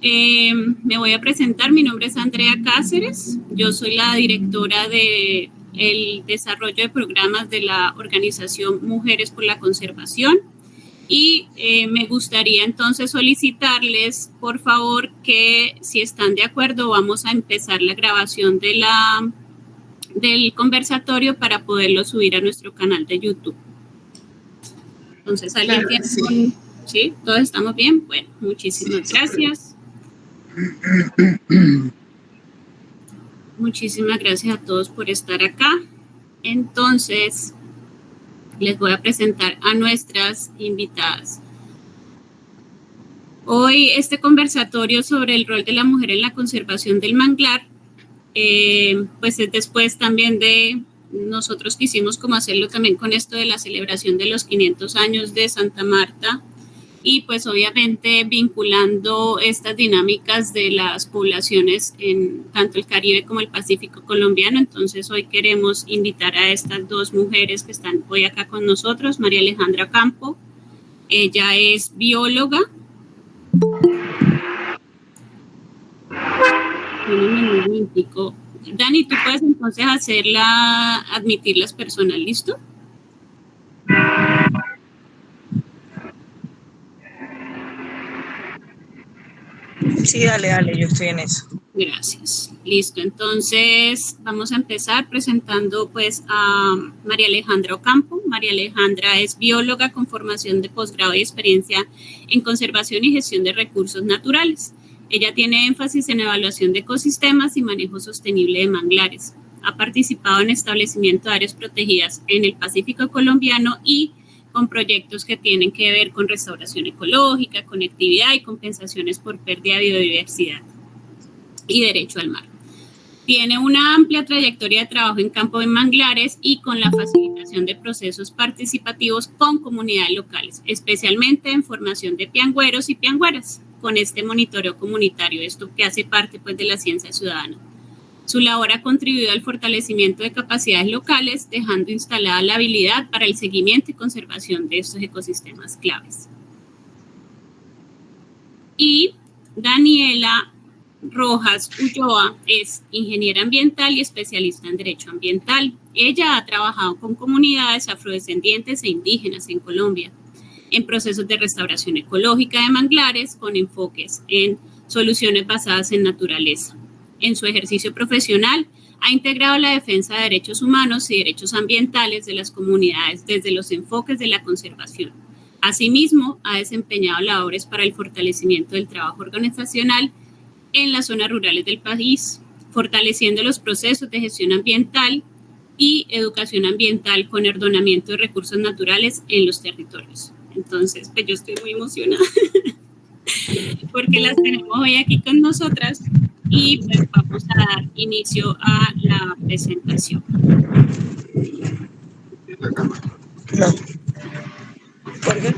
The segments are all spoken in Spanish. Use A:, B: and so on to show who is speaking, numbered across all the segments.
A: Me voy a presentar, mi nombre es Andrea Cáceres, yo soy la directora de el desarrollo de programas de la organización Mujeres por la Conservación y me gustaría entonces solicitarles, por favor, que si están de acuerdo vamos a empezar la grabación de del conversatorio para poderlo subir a nuestro canal de YouTube. Entonces, ¿alguien tiene un... ¿Sí? ¿Todos estamos bien? Bueno, muchísimas gracias. Muchísimas gracias a todos por estar acá. Entonces, les voy a presentar a nuestras invitadas. Hoy este conversatorio sobre el rol de la mujer en la conservación del manglar, pues es después también de nosotros quisimos como hacerlo también con esto de la celebración de los 500 años de Santa Marta, y pues obviamente vinculando estas dinámicas de las poblaciones en tanto el Caribe como el Pacífico colombiano. Entonces hoy queremos invitar a estas dos mujeres que están hoy acá con nosotros. María Alejandra Campo, ella es bióloga. Un momentico. Dani, tú puedes entonces admitir las personas, ¿listo?
B: Sí, dale, yo estoy en eso.
A: Gracias. Listo, entonces vamos a empezar presentando pues a María Alejandra Ocampo. María Alejandra es bióloga con formación de posgrado y experiencia en conservación y gestión de recursos naturales. Ella tiene énfasis en evaluación de ecosistemas y manejo sostenible de manglares. Ha participado en establecimiento de áreas protegidas en el Pacífico colombiano y con proyectos que tienen que ver con restauración ecológica, conectividad y compensaciones por pérdida de biodiversidad y derecho al mar. Tiene una amplia trayectoria de trabajo en campo de manglares y con la facilitación de procesos participativos con comunidades locales, especialmente en formación de piangüeros y piangüeras, con este monitoreo comunitario, esto que hace parte pues de la ciencia ciudadana. Su labor ha contribuido al fortalecimiento de capacidades locales, dejando instalada la habilidad para el seguimiento y conservación de estos ecosistemas claves. Y Daniela Rojas Ulloa es ingeniera ambiental y especialista en derecho ambiental. Ella ha trabajado con comunidades afrodescendientes e indígenas en Colombia en procesos de restauración ecológica de manglares con enfoques en soluciones basadas en naturaleza. En su ejercicio profesional ha integrado la defensa de derechos humanos y derechos ambientales de las comunidades desde los enfoques de la conservación. Asimismo, ha desempeñado labores para el fortalecimiento del trabajo organizacional en las zonas rurales del país, fortaleciendo los procesos de gestión ambiental y educación ambiental con ordenamiento de recursos naturales en los territorios. Entonces, pues yo estoy muy emocionada porque las tenemos hoy aquí con nosotras y pues vamos a dar inicio a la presentación.
B: No. ¿Por qué?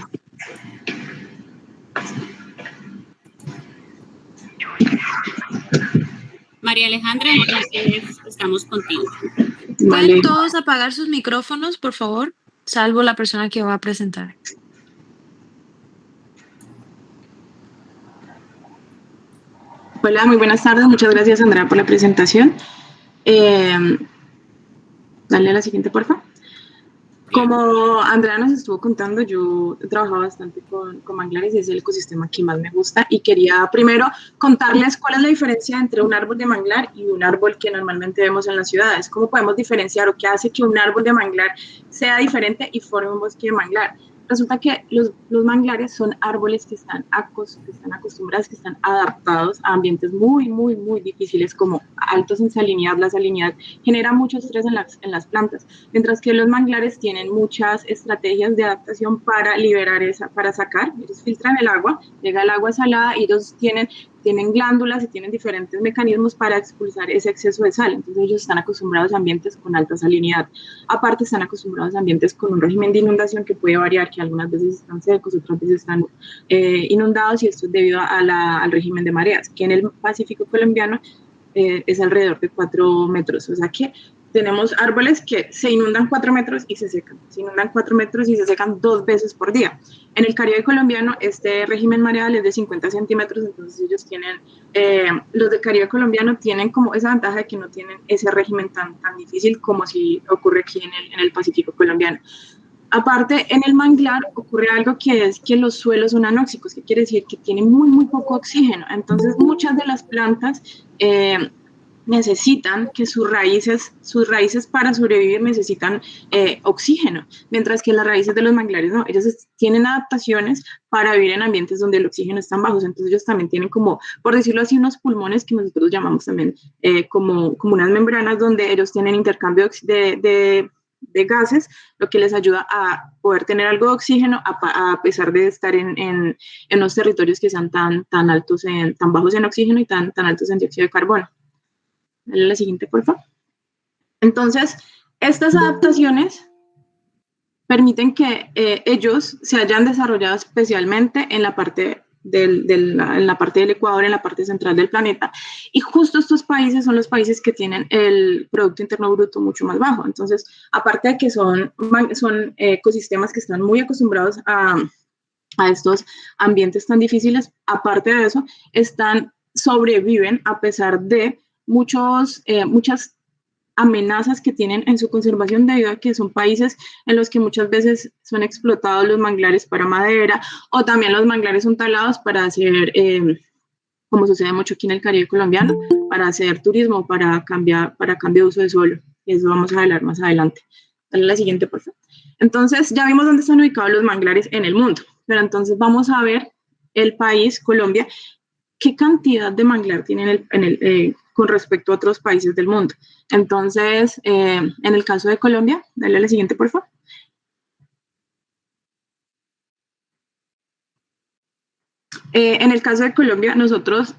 A: María Alejandra, entonces estamos contigo.
C: ¿Pueden todos apagar sus micrófonos, por favor? Salvo la persona que va a presentar.
D: Hola, muy buenas tardes. Muchas gracias, Andrea, por la presentación. Dale a la siguiente, por favor. Como Andrea nos estuvo contando, yo he trabajado bastante con manglares y es el ecosistema que más me gusta. Y quería primero contarles cuál es la diferencia entre un árbol de manglar y un árbol que normalmente vemos en las ciudades. ¿Cómo podemos diferenciar o qué hace que un árbol de manglar sea diferente y forme un bosque de manglar? Resulta que los manglares son árboles que están acostumbrados, que están adaptados a ambientes muy, muy, muy difíciles como altos en salinidad. La salinidad genera mucho estrés en las plantas, mientras que los manglares tienen muchas estrategias de adaptación para liberar para sacar. Ellos filtran el agua, llega el agua salada y ellos tienen glándulas y tienen diferentes mecanismos para expulsar ese exceso de sal. Entonces ellos están acostumbrados a ambientes con alta salinidad. Aparte están acostumbrados a ambientes con un régimen de inundación que puede variar, que algunas veces están secos, otras veces están inundados, y esto es debido al régimen de mareas, que en el Pacífico colombiano es alrededor de 4 metros. O sea que tenemos árboles que se inundan 4 metros y se secan, se inundan 4 metros y se secan 2 veces por día. En el Caribe colombiano, este régimen mareal es de 50 centímetros, entonces ellos tienen, los del Caribe colombiano tienen como esa ventaja de que no tienen ese régimen tan difícil como si ocurre aquí en el Pacífico colombiano. Aparte, en el manglar ocurre algo que es que los suelos son anóxicos, que quiere decir que tienen muy poco oxígeno, entonces muchas de las plantas necesitan que sus raíces para sobrevivir necesitan oxígeno, mientras que las raíces de los manglares no, ellos tienen adaptaciones para vivir en ambientes donde el oxígeno está bajos, entonces ellos también tienen como, por decirlo así, unos pulmones que nosotros llamamos también como unas membranas donde ellos tienen intercambio de gases, lo que les ayuda a poder tener algo de oxígeno a pesar de estar en los territorios que sean tan altos, tan bajos en oxígeno y tan altos en dióxido de carbono. Dale la siguiente, por favor. Entonces, estas adaptaciones permiten que ellos se hayan desarrollado especialmente en la parte en la parte del Ecuador, en la parte central del planeta, y justo estos países son los países que tienen el Producto Interno Bruto mucho más bajo. Entonces, aparte de que son ecosistemas que están muy acostumbrados a estos ambientes tan difíciles, aparte de eso, sobreviven a pesar de muchas amenazas que tienen en su conservación debido a que son países en los que muchas veces son explotados los manglares para madera o también los manglares son talados para hacer, como sucede mucho aquí en el Caribe colombiano, para hacer turismo, para cambio de uso de suelo. Eso vamos a hablar más adelante. Dale la siguiente, por favor. Entonces, ya vimos dónde están ubicados los manglares en el mundo, pero entonces vamos a ver el país, Colombia, qué cantidad de manglar tiene con respecto a otros países del mundo. Entonces, en el caso de Colombia, dale a la siguiente, por favor. En el caso de Colombia, nosotros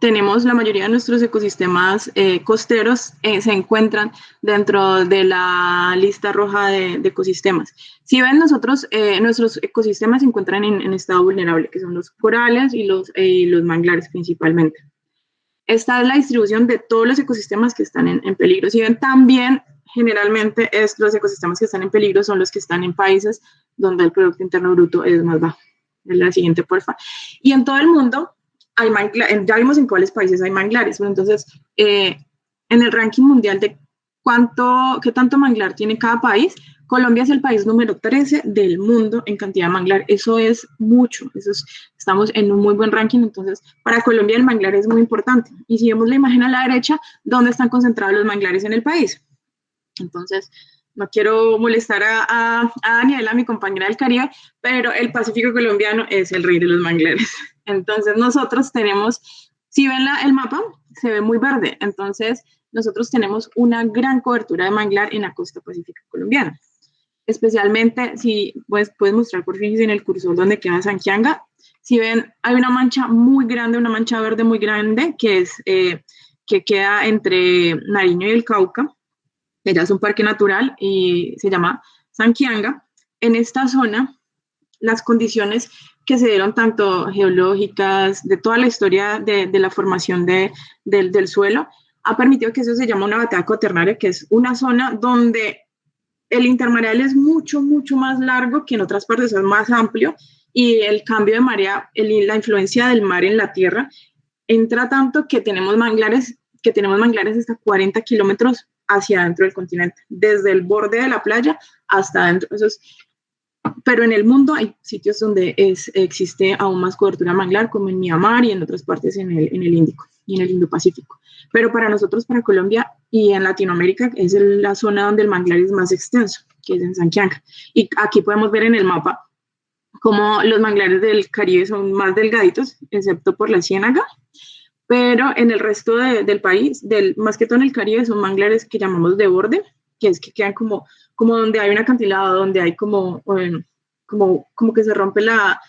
D: tenemos la mayoría de nuestros ecosistemas costeros se encuentran dentro de la lista roja de ecosistemas. Si ven, nuestros ecosistemas se encuentran en estado vulnerable, que son los corales y los manglares principalmente. Esta es la distribución de todos los ecosistemas que están en peligro. Si ven, también generalmente los ecosistemas que están en peligro son los que están en países donde el Producto Interno Bruto es más bajo. La siguiente, por favor. Y en todo el mundo hay manglares, ya vimos en cuáles países hay manglares, pero entonces en el ranking mundial de qué tanto manglar tiene cada país, Colombia es el país número 13 del mundo en cantidad de manglar. Eso es mucho, estamos en un muy buen ranking, entonces para Colombia el manglar es muy importante. Y si vemos la imagen a la derecha, ¿dónde están concentrados los manglares en el país? Entonces, no quiero molestar a Daniela, mi compañera del Caribe, pero el Pacífico colombiano es el rey de los manglares. Entonces, nosotros tenemos, si ven el mapa, se ve muy verde. Entonces, nosotros tenemos una gran cobertura de manglar en la costa pacífica colombiana. Especialmente, si puedes mostrar por fin en el cursor donde queda Sanquianga. Si ven, hay una mancha muy grande, una mancha verde muy grande, que queda entre Nariño y el Cauca. Ella es un parque natural y se llama Sanquianga. En esta zona, las condiciones que se dieron tanto geológicas, de toda la historia de la formación del suelo, ha permitido que eso se llame una batea cuaternaria, que es una zona donde el intermareal es mucho más largo que en otras partes, es más amplio, y el cambio de marea, la influencia del mar en la tierra, entra tanto que tenemos manglares hasta 40 kilómetros hacia adentro del continente, desde el borde de la playa hasta adentro. Pero en el mundo hay sitios donde existe aún más cobertura manglar, como en Myanmar y en otras partes en el Índico y en el Indo-Pacífico. Pero para nosotros, para Colombia y en Latinoamérica, es la zona donde el manglar es más extenso, que es en Sanquianga. Y aquí podemos ver en el mapa cómo los manglares del Caribe son más delgaditos, excepto por la ciénaga, pero en el resto del país, más que todo en el Caribe, son manglares que llamamos de borde, que es que quedan como donde hay un acantilado, donde hay como que se rompe la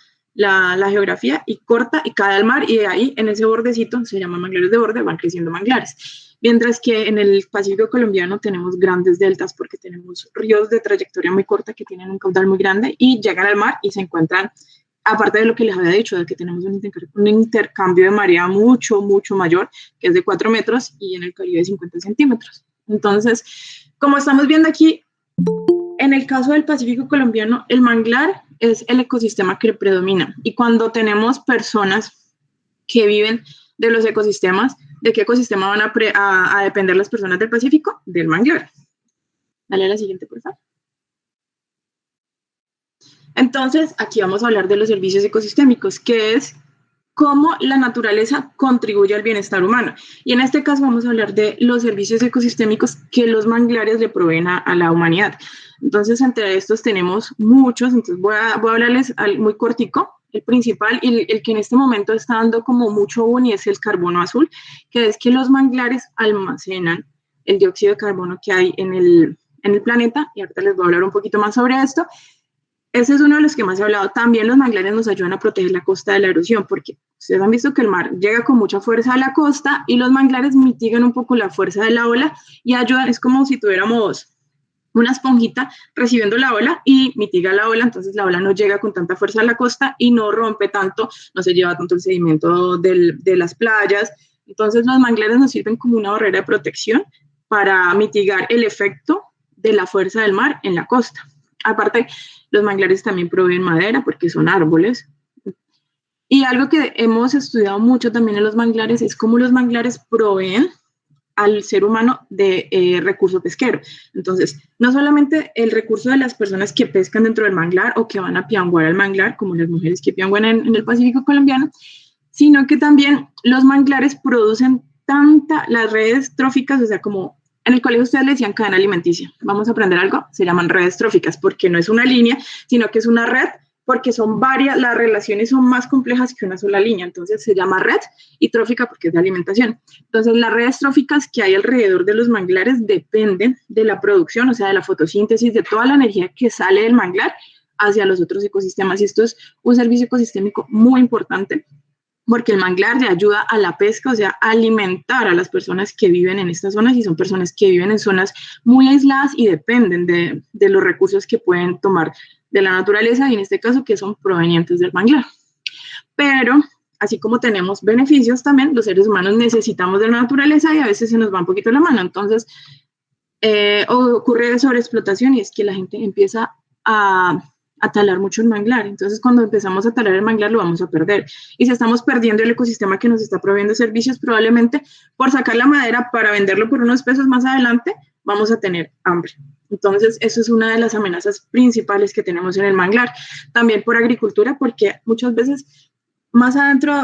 D: geografía y corta y cae al mar, y de ahí en ese bordecito se llaman manglares de borde, van creciendo manglares. Mientras que en el Pacífico colombiano tenemos grandes deltas porque tenemos ríos de trayectoria muy corta que tienen un caudal muy grande y llegan al mar y se encuentran, aparte de lo que les había dicho, de que tenemos un intercambio de marea mucho mayor, que es de 4 metros, y en el Caribe de 50 centímetros. Entonces, como estamos viendo aquí, en el caso del Pacífico colombiano, el manglar es el ecosistema que predomina. Y cuando tenemos personas que viven de los ecosistemas, ¿de qué ecosistema van a depender las personas del Pacífico? Del manglar. Dale a la siguiente, por favor. Entonces, aquí vamos a hablar de los servicios ecosistémicos, que es cómo la naturaleza contribuye al bienestar humano. Y en este caso vamos a hablar de los servicios ecosistémicos que los manglares le proveen a la humanidad. Entonces, entre estos tenemos muchos, entonces voy a hablarles muy cortico. El principal y el que en este momento está dando como mucho boom es el carbono azul, que es que los manglares almacenan el dióxido de carbono que hay en el planeta, y ahorita les voy a hablar un poquito más sobre esto. Ese es uno de los que más he hablado. También los manglares nos ayudan a proteger la costa de la erosión, porque ustedes han visto que el mar llega con mucha fuerza a la costa y los manglares mitigan un poco la fuerza de la ola y ayudan, es como si tuviéramos una esponjita recibiendo la ola y mitiga la ola, entonces la ola no llega con tanta fuerza a la costa y no rompe tanto, no se lleva tanto el sedimento de las playas. Entonces los manglares nos sirven como una barrera de protección para mitigar el efecto de la fuerza del mar en la costa. Aparte, los manglares también proveen madera porque son árboles. Y algo que hemos estudiado mucho también en los manglares es cómo los manglares proveen al ser humano de recurso pesquero. Entonces, no solamente el recurso de las personas que pescan dentro del manglar o que van a pianguar al manglar, como las mujeres que pianguan en el Pacífico colombiano, sino que también los manglares producen las redes tróficas, o sea, como en el colegio ustedes le decían cadena alimenticia. Vamos a aprender algo, se llaman redes tróficas, porque no es una línea, sino que es una red, porque son varias, las relaciones son más complejas que una sola línea, entonces se llama red, y trófica porque es de alimentación. Entonces las redes tróficas que hay alrededor de los manglares dependen de la producción, o sea, de la fotosíntesis, de toda la energía que sale del manglar hacia los otros ecosistemas, y esto es un servicio ecosistémico muy importante, porque el manglar le ayuda a la pesca, o sea, a alimentar a las personas que viven en estas zonas, y son personas que viven en zonas muy aisladas y dependen de los recursos que pueden tomar de la naturaleza, y en este caso que son provenientes del manglar. Pero, así como tenemos beneficios también, los seres humanos necesitamos de la naturaleza y a veces se nos va un poquito la mano. Entonces, ocurre sobreexplotación, y es que la gente empieza a talar mucho el manglar. Entonces, cuando empezamos a talar el manglar, lo vamos a perder. Y si estamos perdiendo el ecosistema que nos está proveyendo servicios, probablemente por sacar la madera para venderlo por unos pesos más adelante, vamos a tener hambre. Entonces, eso es una de las amenazas principales que tenemos en el manglar. También por agricultura, porque muchas veces más adentro,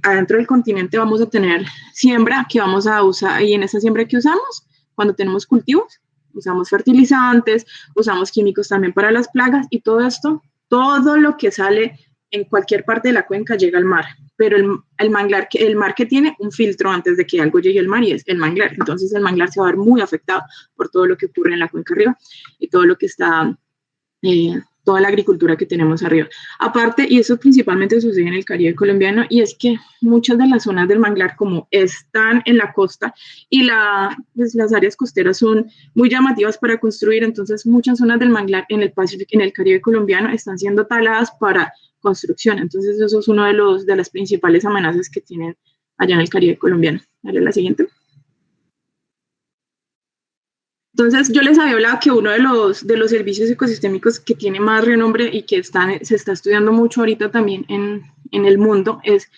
D: adentro del continente, vamos a tener siembra que vamos a usar, y en esa siembra que usamos, cuando tenemos cultivos, usamos fertilizantes, usamos químicos también para las plagas, y todo esto, todo lo que sale en cualquier parte de la cuenca llega al mar, pero el mar que tiene un filtro antes de que algo llegue al mar, y es el manglar. Entonces el manglar se va a ver muy afectado por todo lo que ocurre en la cuenca arriba y todo lo que está, toda la agricultura que tenemos arriba. Aparte, y eso principalmente sucede en el Caribe colombiano, y es que muchas de las zonas del manglar, como están en la costa y pues las áreas costeras son muy llamativas para construir, entonces muchas zonas del manglar en el Pacífico, en el Caribe colombiano, están siendo taladas para construcción. Entonces eso es uno de las principales amenazas que tienen allá en el Caribe colombiano. Dale la siguiente. Entonces, yo les había hablado que uno de los servicios ecosistémicos que tiene más renombre y que se está estudiando mucho ahorita también en el mundo es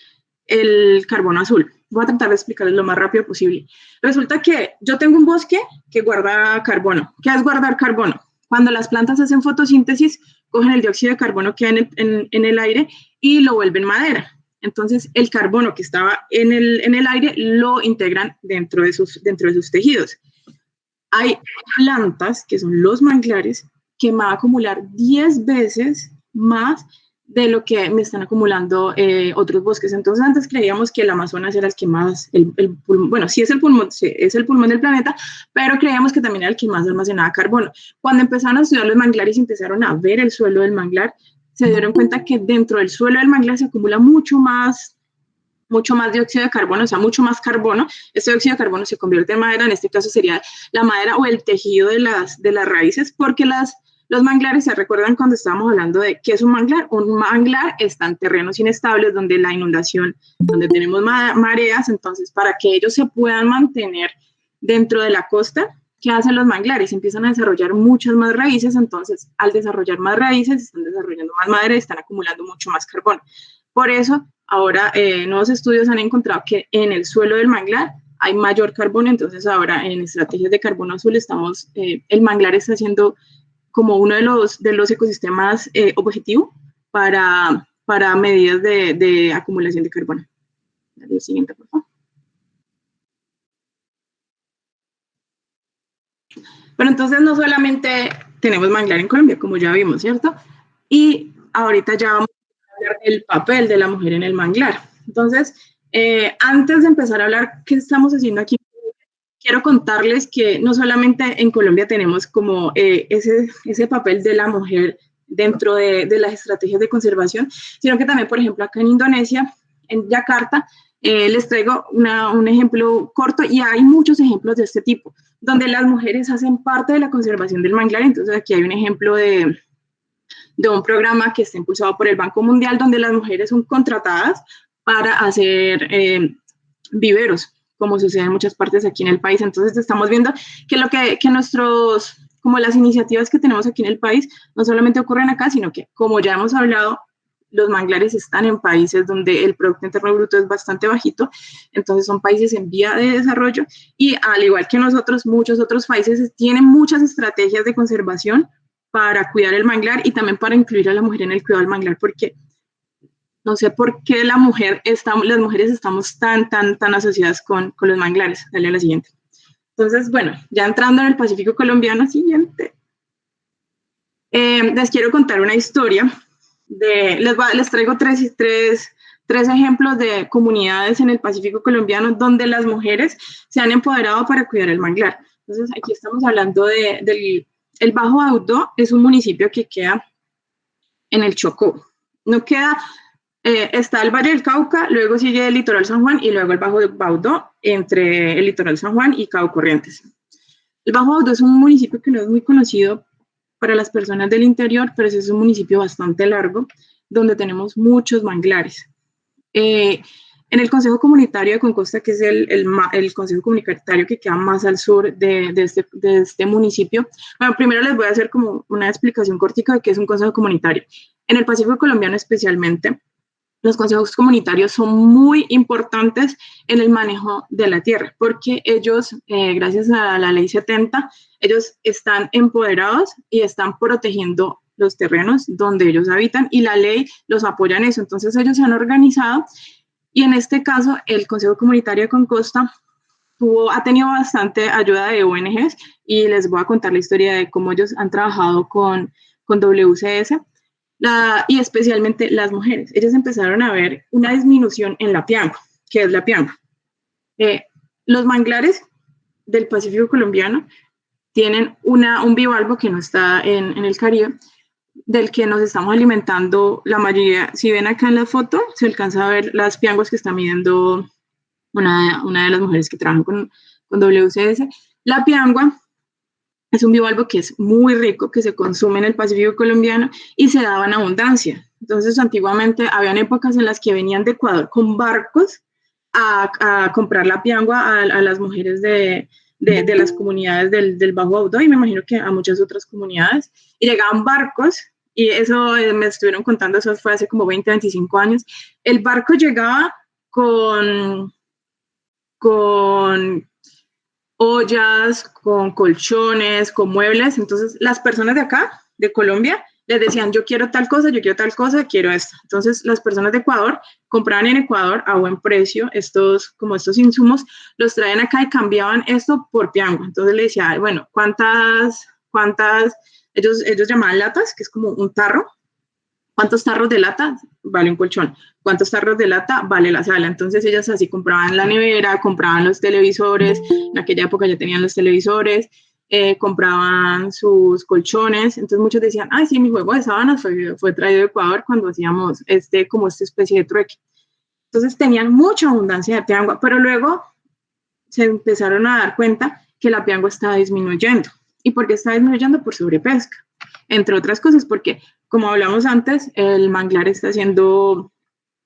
D: el carbono azul. Voy a tratar de explicarles lo más rápido posible. Resulta que yo tengo un bosque que guarda carbono. ¿Qué es guardar carbono? Cuando las plantas hacen fotosíntesis, cogen el dióxido de carbono que hay en el aire y lo vuelven madera. Entonces, el carbono que estaba en el aire lo integran dentro de sus tejidos. Hay plantas, que son los manglares, que me van a acumular 10 veces más de lo que me están acumulando otros bosques. Entonces, antes creíamos que el Amazonas era el que más, bueno, sí es el pulmón del planeta, pero creíamos que también era el que más almacenaba carbono. Cuando empezaron a estudiar los manglares y empezaron a ver el suelo del manglar, se dieron cuenta que dentro del suelo del manglar se acumula mucho más dióxido de carbono, o sea, mucho más carbono. Este dióxido de carbono se convierte en madera, en este caso sería la madera o el tejido de las raíces, porque los manglares, ¿se recuerdan cuando estábamos hablando de qué es un manglar? Un manglar está en terrenos inestables, donde la inundación, donde tenemos mareas, entonces para que ellos se puedan mantener dentro de la costa, ¿qué hacen los manglares? Empiezan a desarrollar muchas más raíces, entonces al desarrollar más raíces, están desarrollando más madera y están acumulando mucho más carbono. Por eso, ahora nuevos estudios han encontrado que en el suelo del manglar hay mayor carbono, entonces ahora en estrategias de carbono azul el manglar está siendo como uno de los ecosistemas objetivo para medidas de acumulación de carbono. Dale, siguiente, por favor. Pero entonces no solamente tenemos manglar en Colombia, como ya vimos, ¿cierto? Y ahorita ya vamos a hablar del papel de la mujer en el manglar. Entonces, antes de empezar a hablar qué estamos haciendo aquí, quiero contarles que no solamente en Colombia tenemos como ese papel de la mujer dentro de las estrategias de conservación, sino que también, por ejemplo, acá en Indonesia, en Yakarta, les traigo un ejemplo corto y hay muchos ejemplos de este tipo, donde las mujeres hacen parte de la conservación del manglar. Entonces aquí hay un ejemplo de un programa que está impulsado por el Banco Mundial, donde las mujeres son contratadas para hacer viveros, como sucede en muchas partes aquí en el país. Entonces estamos viendo que como las iniciativas que tenemos aquí en el país no solamente ocurren acá, sino que, como ya hemos hablado, los manglares están en países donde el Producto Interno Bruto es bastante bajito, entonces son países en vía de desarrollo, y al igual que nosotros, muchos otros países tienen muchas estrategias de conservación para cuidar el manglar y también para incluir a la mujer en el cuidado del manglar, porque no sé por qué las mujeres estamos tan asociadas con los manglares. Dale a la siguiente. Entonces, bueno, ya entrando en el Pacífico colombiano, siguiente. Les quiero contar una historia. Les traigo tres ejemplos de comunidades en el Pacífico colombiano donde las mujeres se han empoderado para cuidar el manglar. Entonces, aquí estamos hablando el Bajo Baudó. Es un municipio que queda en el Chocó. Está el Valle del Cauca, luego sigue el Litoral San Juan y luego el Bajo Baudó, entre el Litoral San Juan y Cabo Corrientes. El Bajo Baudó es un municipio que no es muy conocido para las personas del interior, pero es un municipio bastante largo, donde tenemos muchos manglares. En el Consejo Comunitario de Concosta, que es el Consejo Comunitario que queda más al sur de este municipio, bueno, primero les voy a hacer como una explicación cortica de qué es un Consejo Comunitario. En el Pacífico colombiano especialmente, los consejos comunitarios son muy importantes en el manejo de la tierra, porque ellos, gracias a la Ley 70, ellos están empoderados y están protegiendo los terrenos donde ellos habitan, y la ley los apoya en eso. Entonces ellos se han organizado, y en este caso el Consejo Comunitario de Concosta ha tenido bastante ayuda de ONGs, y les voy a contar la historia de cómo ellos han trabajado con WCS. Y especialmente las mujeres. Ellas empezaron a ver una disminución en la piangua. ¿Qué es la piangua? Los manglares del Pacífico colombiano tienen un bivalvo que no está en el Caribe, del que nos estamos alimentando la mayoría. Si ven acá en la foto, se alcanza a ver las pianguas que está midiendo una de las mujeres que trabajan con WCS. La piangua es un bivalvo que es muy rico, que se consume en el Pacífico colombiano y se daba en abundancia. Entonces, antiguamente habían épocas en las que venían de Ecuador con barcos a comprar la piangua a las mujeres de las comunidades del Bajo Baudó, y me imagino que a muchas otras comunidades, y llegaban barcos, y eso me estuvieron contando, eso fue hace como 20, 25 años. El barco llegaba con ollas, con colchones, con muebles. Entonces las personas de acá, de Colombia, les decían, yo quiero tal cosa, quiero esto. Entonces las personas de Ecuador compraban en Ecuador a buen precio estos insumos, los traían acá y cambiaban esto por piangua. Entonces le decía, bueno, ¿cuántas? Ellos llamaban latas, que es como un tarro. ¿Cuántos tarros de lata vale un colchón? ¿Cuántos tarros de lata vale la sala? Entonces ellas así compraban la nevera, compraban los televisores, en aquella época ya tenían los televisores, compraban sus colchones. Entonces muchos decían, ay, sí, mi juego de sábanas fue traído de Ecuador cuando hacíamos esta especie de trueque. Entonces tenían mucha abundancia de piangua, pero luego se empezaron a dar cuenta que la piangua estaba disminuyendo. ¿Y por qué estaba disminuyendo? Por sobrepesca, entre otras cosas, porque, como hablamos antes, el manglar está siendo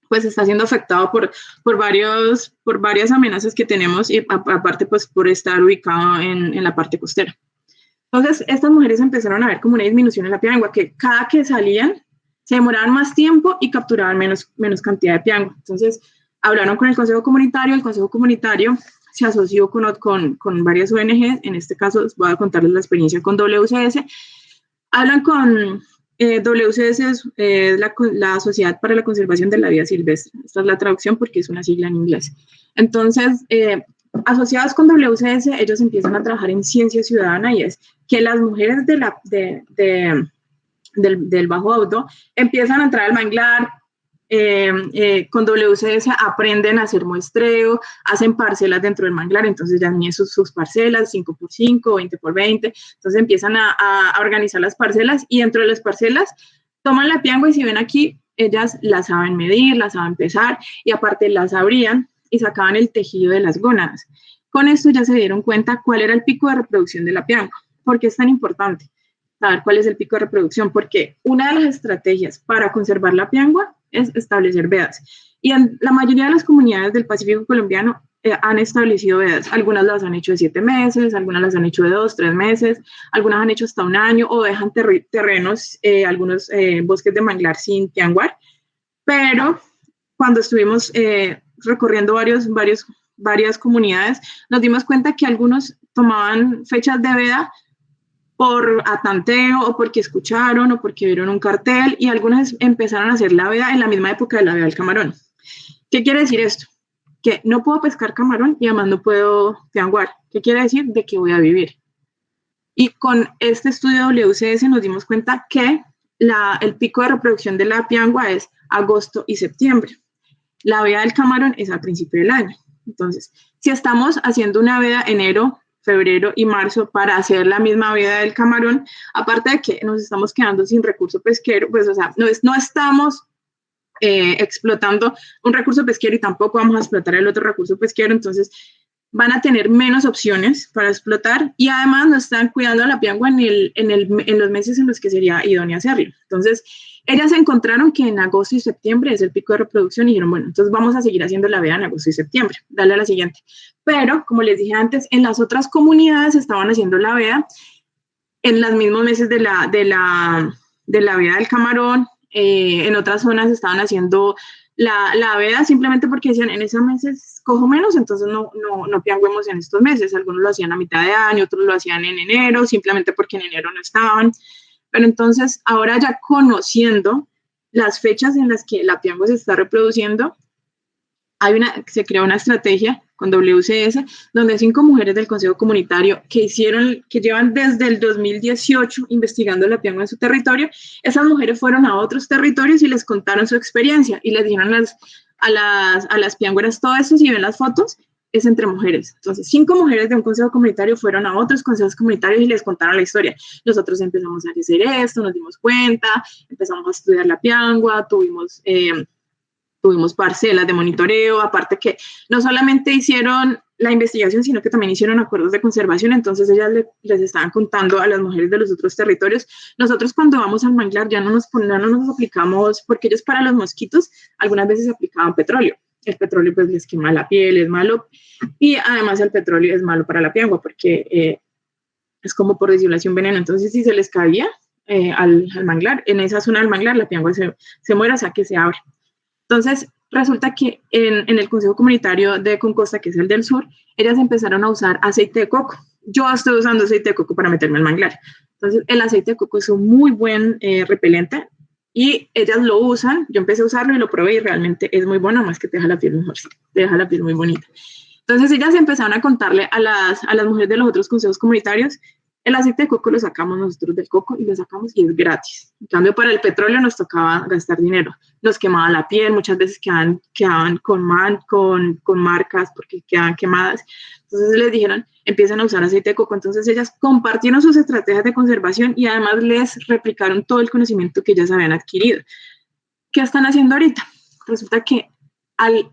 D: pues está siendo afectado por varias amenazas que tenemos y aparte pues por estar ubicado en la parte costera. Entonces, estas mujeres empezaron a ver como una disminución en la piangua, que cada que salían se demoraban más tiempo y capturaban menos cantidad de piangua. Entonces, hablaron con el Consejo Comunitario se asoció con varias ONG, en este caso voy a contarles la experiencia con WCS. Hablan con WCS, es la Sociedad para la Conservación de la Vida Silvestre. Esta es la traducción porque es una sigla en inglés. Entonces, asociados con WCS, ellos empiezan a trabajar en ciencia ciudadana y es que las mujeres del Bajo Audo empiezan a entrar al manglar, con WCS aprenden a hacer muestreo, hacen parcelas dentro del manglar, entonces ya miden sus parcelas, 5x5, 20x20, entonces empiezan a organizar las parcelas y dentro de las parcelas toman la piangua y si ven aquí, ellas la saben medir, la saben pesar y aparte las abrían y sacaban el tejido de las gónadas. Con esto ya se dieron cuenta cuál era el pico de reproducción de la piangua. ¿Por qué es tan importante saber cuál es el pico de reproducción? Porque una de las estrategias para conservar la piangua es establecer vedas. Y en la mayoría de las comunidades del Pacífico colombiano han establecido vedas. Algunas las han hecho de 7 meses, algunas las han hecho de 2, 3 meses, algunas han hecho hasta 1 año o dejan terrenos, algunos bosques de manglar sin pianguar. Pero cuando estuvimos recorriendo varias comunidades, nos dimos cuenta que algunos tomaban fechas de veda por atanteo o porque escucharon o porque vieron un cartel y algunas empezaron a hacer la veda en la misma época de la veda del camarón. ¿Qué quiere decir esto? Que no puedo pescar camarón y además no puedo pianguar. ¿Qué quiere decir? De que voy a vivir. Y con este estudio de WCS nos dimos cuenta que el pico de reproducción de la piangua es agosto y septiembre. La veda del camarón es a principio del año. Entonces, si estamos haciendo una veda enero, febrero y marzo para hacer la misma veda del camarón, aparte de que nos estamos quedando sin recurso pesquero, pues o sea, no estamos explotando un recurso pesquero y tampoco vamos a explotar el otro recurso pesquero, entonces van a tener menos opciones para explotar y además no están cuidando a la piangua en los meses en los que sería idóneo hacerlo. Entonces, ellas encontraron que en agosto y septiembre es el pico de reproducción y dijeron, bueno, entonces vamos a seguir haciendo la veda en agosto y septiembre. Dale a la siguiente. Pero, como les dije antes, en las otras comunidades estaban haciendo la veda en los mismos meses de la veda del camarón. En otras zonas estaban haciendo la veda simplemente porque decían, en esos meses cojo menos, entonces no piangüemos en estos meses. Algunos lo hacían a mitad de año, otros lo hacían en enero, simplemente porque en enero no estaban. Pero entonces, ahora ya conociendo las fechas en las que la piangua se está reproduciendo, se creó una estrategia con WCS, donde 5 mujeres del Consejo Comunitario que llevan desde el 2018 investigando la piangua en su territorio, esas mujeres fueron a otros territorios y les contaron su experiencia y les dijeron a las piangueras todo esto, si ven las fotos, es entre mujeres. Entonces, 5 mujeres de un consejo comunitario fueron a otros consejos comunitarios y les contaron la historia. Nosotros empezamos a hacer esto, nos dimos cuenta, empezamos a estudiar la piangua, tuvimos parcelas de monitoreo, aparte que no solamente hicieron la investigación, sino que también hicieron acuerdos de conservación, entonces ellas les estaban contando a las mujeres de los otros territorios. Nosotros cuando vamos al manglar ya no nos aplicamos, porque ellos para los mosquitos algunas veces aplicaban petróleo. El petróleo pues les quema la piel, es malo, y además el petróleo es malo para la piangua porque es como por decirlo así un veneno, entonces si se les caía al manglar, en esa zona del manglar la piangua se muere, o sea que se abre. Entonces resulta que en el Consejo Comunitario de Concosta, que es el del sur, ellas empezaron a usar aceite de coco. Yo estoy usando aceite de coco para meterme al manglar. Entonces el aceite de coco es un muy buen repelente, y ellas lo usan. Yo empecé a usarlo y lo probé y realmente es muy bueno, más que te deja la piel mejor, te deja la piel muy bonita. Entonces ellas empezaron a contarle a las mujeres de los otros consejos comunitarios, el aceite de coco lo sacamos nosotros del coco y lo sacamos y es gratis. En cambio, para el petróleo nos tocaba gastar dinero. Nos quemaba la piel, muchas veces quedaban con marcas porque quedaban quemadas. Entonces les dijeron, empiezan a usar aceite de coco. Entonces ellas compartieron sus estrategias de conservación y además les replicaron todo el conocimiento que ellas habían adquirido. ¿Qué están haciendo ahorita? Resulta que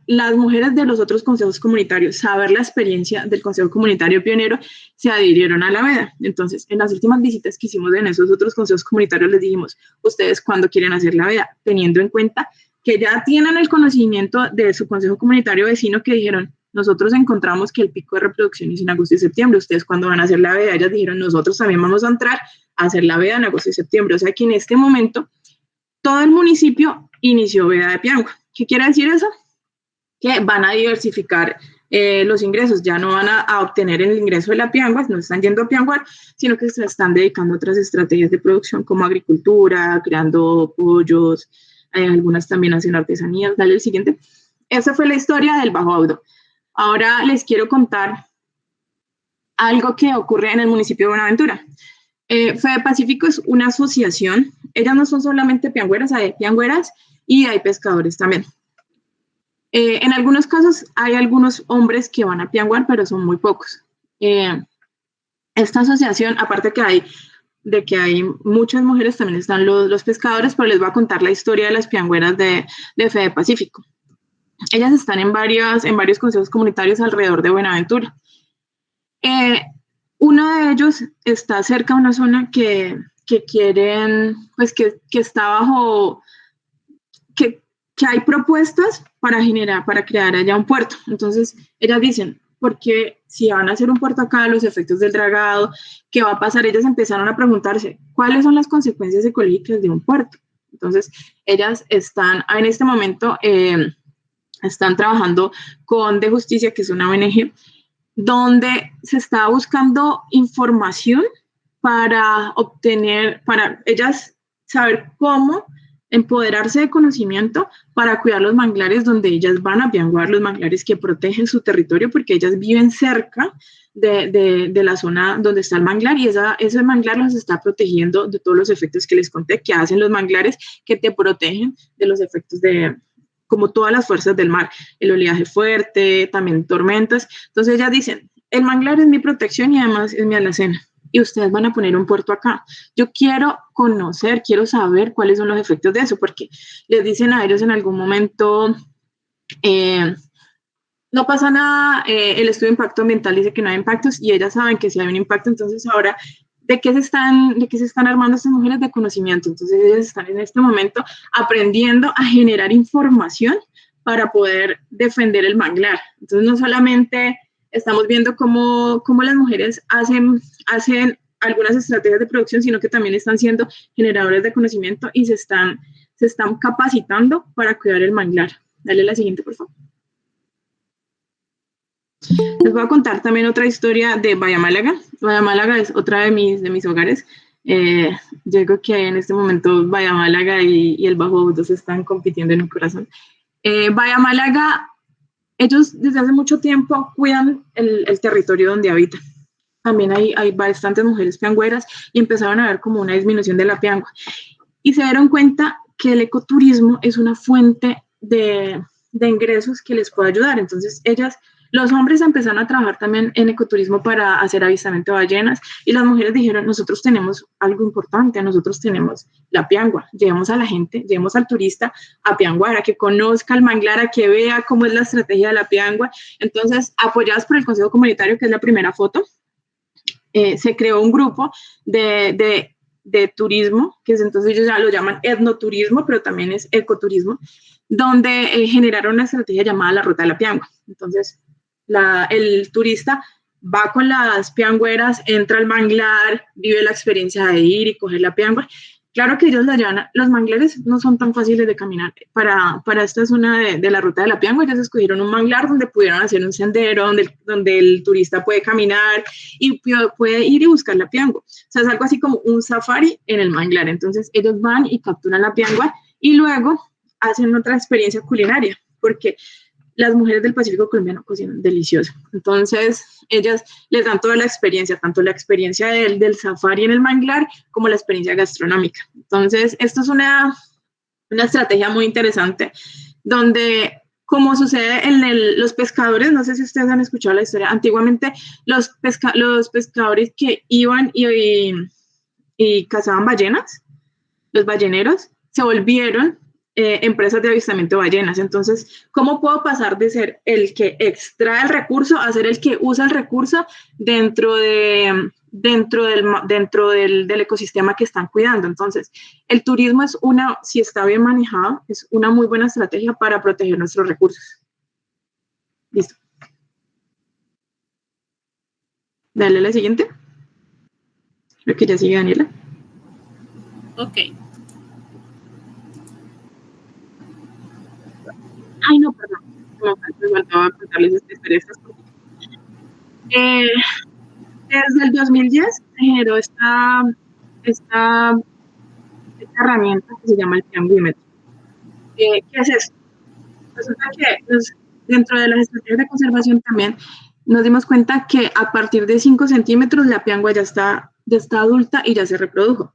D: las mujeres de los otros consejos comunitarios saber la experiencia del Consejo Comunitario Pionero, se adhirieron a la veda. Entonces, en las últimas visitas que hicimos en esos otros consejos comunitarios les dijimos, ustedes cuándo quieren hacer la veda, teniendo en cuenta que ya tienen el conocimiento de su consejo comunitario vecino, que dijeron, nosotros encontramos que el pico de reproducción es en agosto y septiembre, ustedes cuando van a hacer la veda, ellas dijeron, nosotros también vamos a entrar a hacer la veda en agosto y septiembre, o sea que en este momento todo el municipio inició veda de piangua. ¿Qué quiere decir eso? Que van a diversificar los ingresos, ya no van a obtener el ingreso de la piangua, no están yendo a pianguar, sino que se están dedicando a otras estrategias de producción como agricultura, creando pollos, algunas también hacen artesanías. Dale el siguiente. Esa fue la historia del Bajo Audo. Ahora les quiero contar algo que ocurre en el municipio de Buenaventura. Fede Pacífico es una asociación, ellas no son solamente piangüeras, hay piangüeras y hay pescadores también. En algunos casos hay algunos hombres que van a pianguar, pero son muy pocos. Esta asociación, aparte de que hay muchas mujeres, también están los pescadores, pero les voy a contar la historia de las piangüeras de Fede Pacífico. Ellas están en varios consejos comunitarios alrededor de Buenaventura. Uno de ellos está cerca de una zona que quieren, pues que está bajo, que hay propuestas para crear allá un puerto. Entonces, ellas dicen, porque si van a hacer un puerto acá, los efectos del dragado, ¿qué va a pasar? Ellas empezaron a preguntarse, ¿cuáles son las consecuencias ecológicas de un puerto? Entonces, ellas están, en este momento, están trabajando con De Justicia, que es una ONG, donde se está buscando información para ellas saber cómo empoderarse de conocimiento para cuidar los manglares donde ellas van a pianguar, los manglares que protegen su territorio, porque ellas viven cerca de la zona donde está el manglar, y ese manglar los está protegiendo de todos los efectos que les conté que hacen los manglares, que te protegen de los efectos como todas las fuerzas del mar, el oleaje fuerte, también tormentas. Entonces ellas dicen, el manglar es mi protección y además es mi alacena. Y ustedes van a poner un puerto acá. Yo quiero saber cuáles son los efectos de eso, porque les dicen a ellos en algún momento, no pasa nada, el estudio de impacto ambiental dice que no hay impactos, y ellas saben que sí hay un impacto. Entonces ahora, ¿de qué se están armando estas mujeres? De conocimiento. Entonces ellas están en este momento aprendiendo a generar información para poder defender el manglar. Entonces no solamente estamos viendo cómo las mujeres hacen algunas estrategias de producción, sino que también están siendo generadores de conocimiento y se están capacitando para cuidar el manglar. Dale la siguiente, por favor. Les voy a contar también otra historia de Bahía Málaga. Bahía Málaga es otra de mis hogares. Yo digo que en este momento Bahía Málaga y el Bajo Audo se están compitiendo en mi corazón. Bahía Málaga, ellos desde hace mucho tiempo cuidan el territorio donde habitan. También hay bastantes mujeres piangüeras y empezaron a ver como una disminución de la piangua. Y se dieron cuenta que el ecoturismo es una fuente de ingresos que les puede ayudar. Entonces los hombres empezaron a trabajar también en ecoturismo para hacer avistamiento de ballenas, y las mujeres dijeron, nosotros tenemos algo importante, nosotros tenemos la piangua, llevemos a la gente, llevemos al turista a pianguar, a que conozca el manglar, a que vea cómo es la estrategia de la piangua. Entonces, apoyadas por el Consejo Comunitario, que es la primera foto, se creó un grupo de turismo, que entonces ellos ya lo llaman etnoturismo, pero también es ecoturismo, donde generaron una estrategia llamada la Ruta de la Piangua. Entonces, el turista va con las piangüeras, entra al manglar, vive la experiencia de ir y coger la piangua. Claro que ellos la llevan, los manglares no son tan fáciles de caminar. Para esta zona de la Ruta de la Piangua, ellos escogieron un manglar donde pudieron hacer un sendero, donde el turista puede caminar y puede ir y buscar la piangua. O sea, es algo así como un safari en el manglar. Entonces, ellos van y capturan la piangua y luego hacen otra experiencia culinaria, porque las mujeres del Pacífico colombiano cocinan delicioso. Entonces, ellas les dan toda la experiencia, tanto la experiencia del safari en el manglar como la experiencia gastronómica. Entonces, esto es una estrategia muy interesante, donde, como sucede en los pescadores, no sé si ustedes han escuchado la historia, antiguamente los pescadores que iban y cazaban ballenas, los balleneros, se volvieron empresas de avistamiento de ballenas. Entonces, ¿cómo puedo pasar de ser el que extrae el recurso a ser el que usa el recurso dentro de dentro del ecosistema que están cuidando. Entonces, el turismo si está bien manejado, es una muy buena estrategia para proteger nuestros recursos. Listo. Dale a la siguiente. Creo que ya sigue Daniela.
A: Ok.
D: Ay, no, perdón. Me faltaba contarles estas cosas. Desde el 2010 se generó esta herramienta que se llama el pianguímetro. ¿Qué es esto? Resulta que dentro de las estrategias de conservación también nos dimos cuenta que a partir de 5 centímetros la piangua ya está adulta y ya se reprodujo.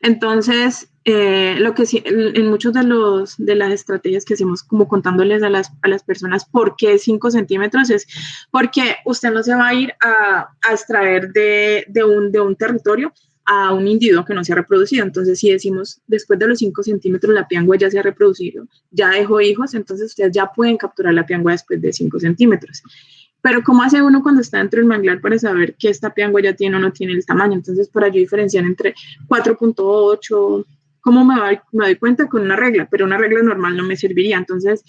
D: Entonces, lo que sí, en muchos de las estrategias que hacemos, como contándoles a las personas por qué 5 centímetros, es porque usted no se va a ir a extraer de un territorio a un individuo que no se ha reproducido. Entonces, si decimos, después de los 5 centímetros la piangua ya se ha reproducido, ya dejó hijos, entonces ustedes ya pueden capturar la piangua después de 5 centímetros. Pero ¿cómo hace uno cuando está dentro del manglar para saber que esta piangua ya tiene o no tiene el tamaño? Entonces, para yo diferenciar entre 4.8, ¿cómo me doy cuenta? Con una regla, pero una regla normal no me serviría. Entonces,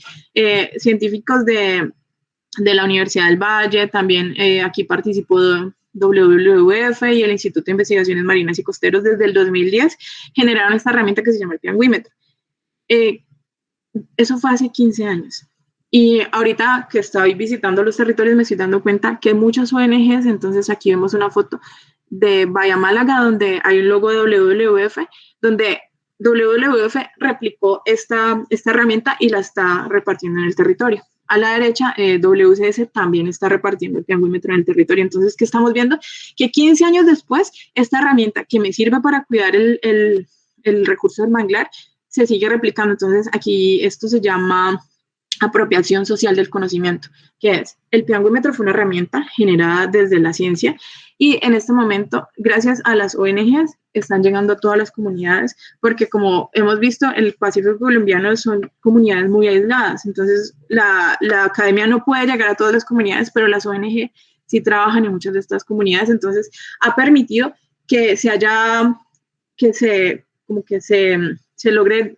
D: científicos de la Universidad del Valle, también aquí participó WWF y el Instituto de Investigaciones Marinas y Costeros desde el 2010, generaron esta herramienta que se llama el pianguímetro. Eso fue hace 15 años. Y ahorita que estoy visitando los territorios me estoy dando cuenta que hay muchas ONGs, entonces aquí vemos una foto de Bahía Málaga donde hay un logo de WWF, donde WWF replicó esta herramienta y la está repartiendo en el territorio. A la derecha, WCS también está repartiendo el pianguímetro en el territorio. Entonces, ¿qué estamos viendo? Que 15 años después, esta herramienta que me sirve para cuidar el recurso del manglar se sigue replicando. Entonces, aquí esto se llama apropiación social del conocimiento, que es el pianguímetro fue una herramienta generada desde la ciencia y en este momento, gracias a las ONGs, están llegando a todas las comunidades, porque como hemos visto, el Pacífico colombiano son comunidades muy aisladas, entonces la academia no puede llegar a todas las comunidades, pero las ONG sí trabajan en muchas de estas comunidades, entonces ha permitido que se logre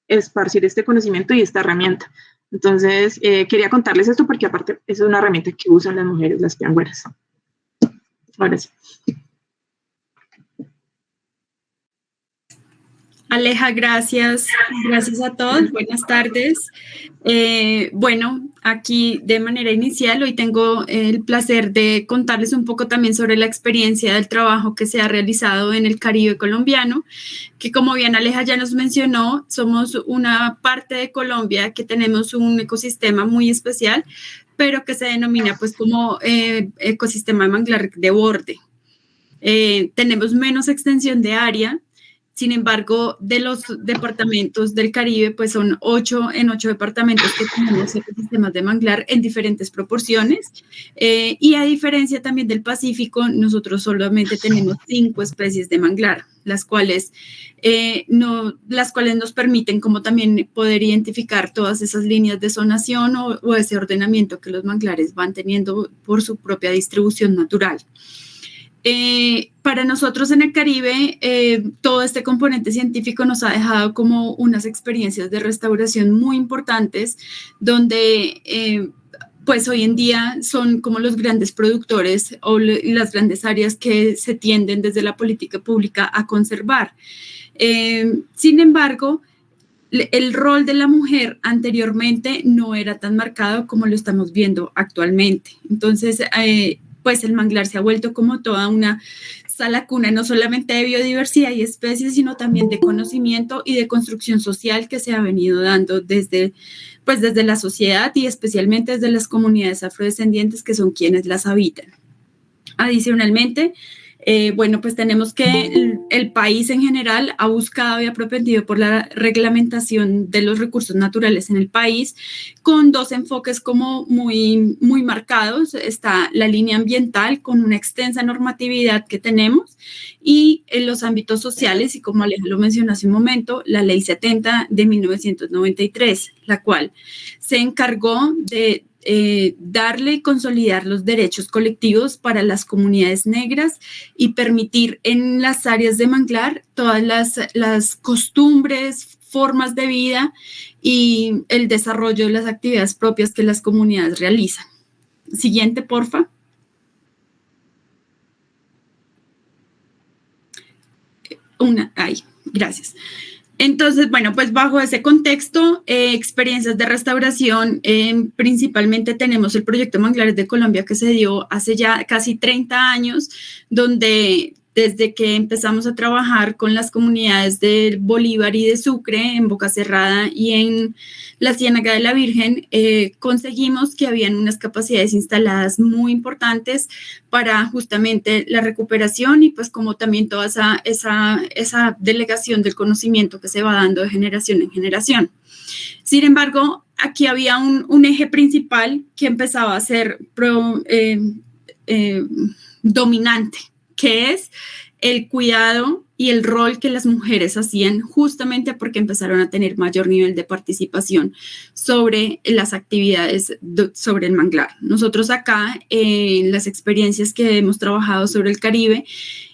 D: esparcir este conocimiento y esta herramienta. Entonces, quería contarles esto porque aparte es una herramienta que usan las mujeres, las piangueras. Ahora sí.
E: Aleja, gracias. Gracias a todos. Buenas tardes. Bueno, aquí de manera inicial, hoy tengo el placer de contarles un poco también sobre la experiencia del trabajo que se ha realizado en el Caribe colombiano, que como bien Aleja ya nos mencionó, somos una parte de Colombia que tenemos un ecosistema muy especial, pero que se denomina pues como ecosistema de manglar de borde. Tenemos menos extensión de área. Sin embargo, de los departamentos del Caribe, pues son 8 departamentos que tenemos ecosistemas de manglar en diferentes proporciones. Y a diferencia también del Pacífico, nosotros solamente tenemos 5 especies de manglar, las cuales nos permiten como también poder identificar todas esas líneas de zonación o ese ordenamiento que los manglares van teniendo por su propia distribución natural. Para nosotros en el Caribe, todo este componente científico nos ha dejado como unas experiencias de restauración muy importantes, donde pues hoy en día son como los grandes productores o las grandes áreas que se tienden desde la política pública a conservar. Sin embargo, el rol de la mujer anteriormente no era tan marcado como lo estamos viendo actualmente. Entonces, pues el manglar se ha vuelto como toda una sala cuna, no solamente de biodiversidad y especies, sino también de conocimiento y de construcción social que se ha venido dando desde la sociedad y especialmente desde las comunidades afrodescendientes que son quienes las habitan. Adicionalmente, bueno, pues tenemos que el país en general ha buscado y ha propendido por la reglamentación de los recursos naturales en el país con 2 enfoques como muy, muy marcados. Está la línea ambiental con una extensa normatividad que tenemos y en los ámbitos sociales, y como Aleja lo mencionó hace un momento, la Ley 70 de 1993, la cual se encargó de darle y consolidar los derechos colectivos para las comunidades negras y permitir en las áreas de manglar todas las costumbres, formas de vida y el desarrollo de las actividades propias que las comunidades realizan. Siguiente, porfa. Gracias. Entonces, bueno, pues bajo ese contexto, experiencias de restauración, principalmente tenemos el proyecto Manglares de Colombia que se dio hace ya casi 30 años, donde desde que empezamos a trabajar con las comunidades de Bolívar y de Sucre, en Boca Cerrada y en la Ciénaga de la Virgen, conseguimos que habían unas capacidades instaladas muy importantes para justamente la recuperación y pues como también toda esa delegación del conocimiento que se va dando de generación en generación. Sin embargo, aquí había un eje principal que empezaba a ser dominante, que es el cuidado y el rol que las mujeres hacían justamente porque empezaron a tener mayor nivel de participación sobre las actividades sobre el manglar. Nosotros acá, en las experiencias que hemos trabajado sobre el Caribe,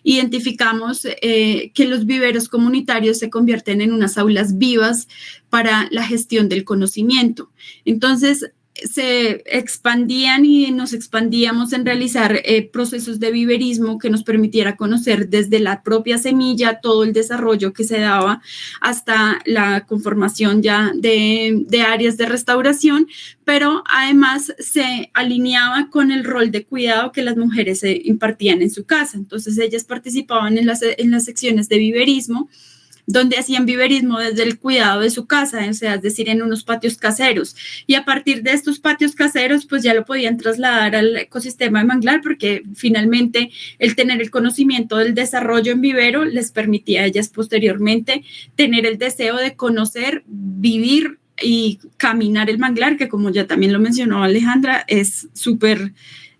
E: identificamos que los viveros comunitarios se convierten en unas aulas vivas para la gestión del conocimiento. Entonces, se expandían y nos expandíamos en realizar procesos de viverismo que nos permitiera conocer desde la propia semilla todo el desarrollo que se daba hasta la conformación ya de áreas de restauración, pero además se alineaba con el rol de cuidado que las mujeres impartían en su casa. Entonces ellas participaban en las secciones de viverismo, donde hacían viverismo desde el cuidado de su casa, o sea, es decir, en unos patios caseros. Y a partir de estos patios caseros, pues ya lo podían trasladar al ecosistema de manglar, porque finalmente el tener el conocimiento del desarrollo en vivero les permitía a ellas posteriormente tener el deseo de conocer, vivir y caminar el manglar, que como ya también lo mencionó Alejandra, es súper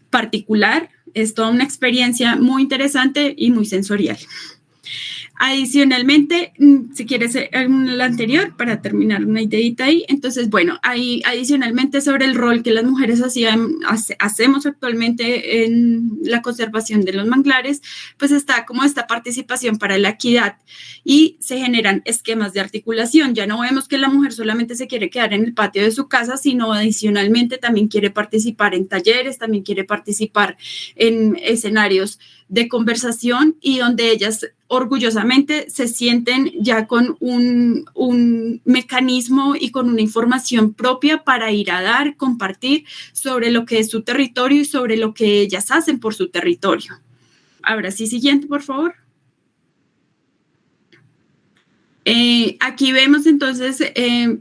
E: particular, es toda una experiencia muy interesante y muy sensorial. Adicionalmente, si quieres la anterior para terminar una ideita ahí, entonces, bueno, ahí adicionalmente sobre el rol que las mujeres hacemos actualmente en la conservación de los manglares, pues está como esta participación para la equidad y se generan esquemas de articulación. Ya no vemos que la mujer solamente se quiere quedar en el patio de su casa, sino adicionalmente también quiere participar en talleres, también quiere participar en escenarios de conversación y donde ellas orgullosamente se sienten ya con un mecanismo y con una información propia para ir a dar, compartir sobre lo que es su territorio y sobre lo que ellas hacen por su territorio. Ahora sí, siguiente, por favor. Aquí vemos entonces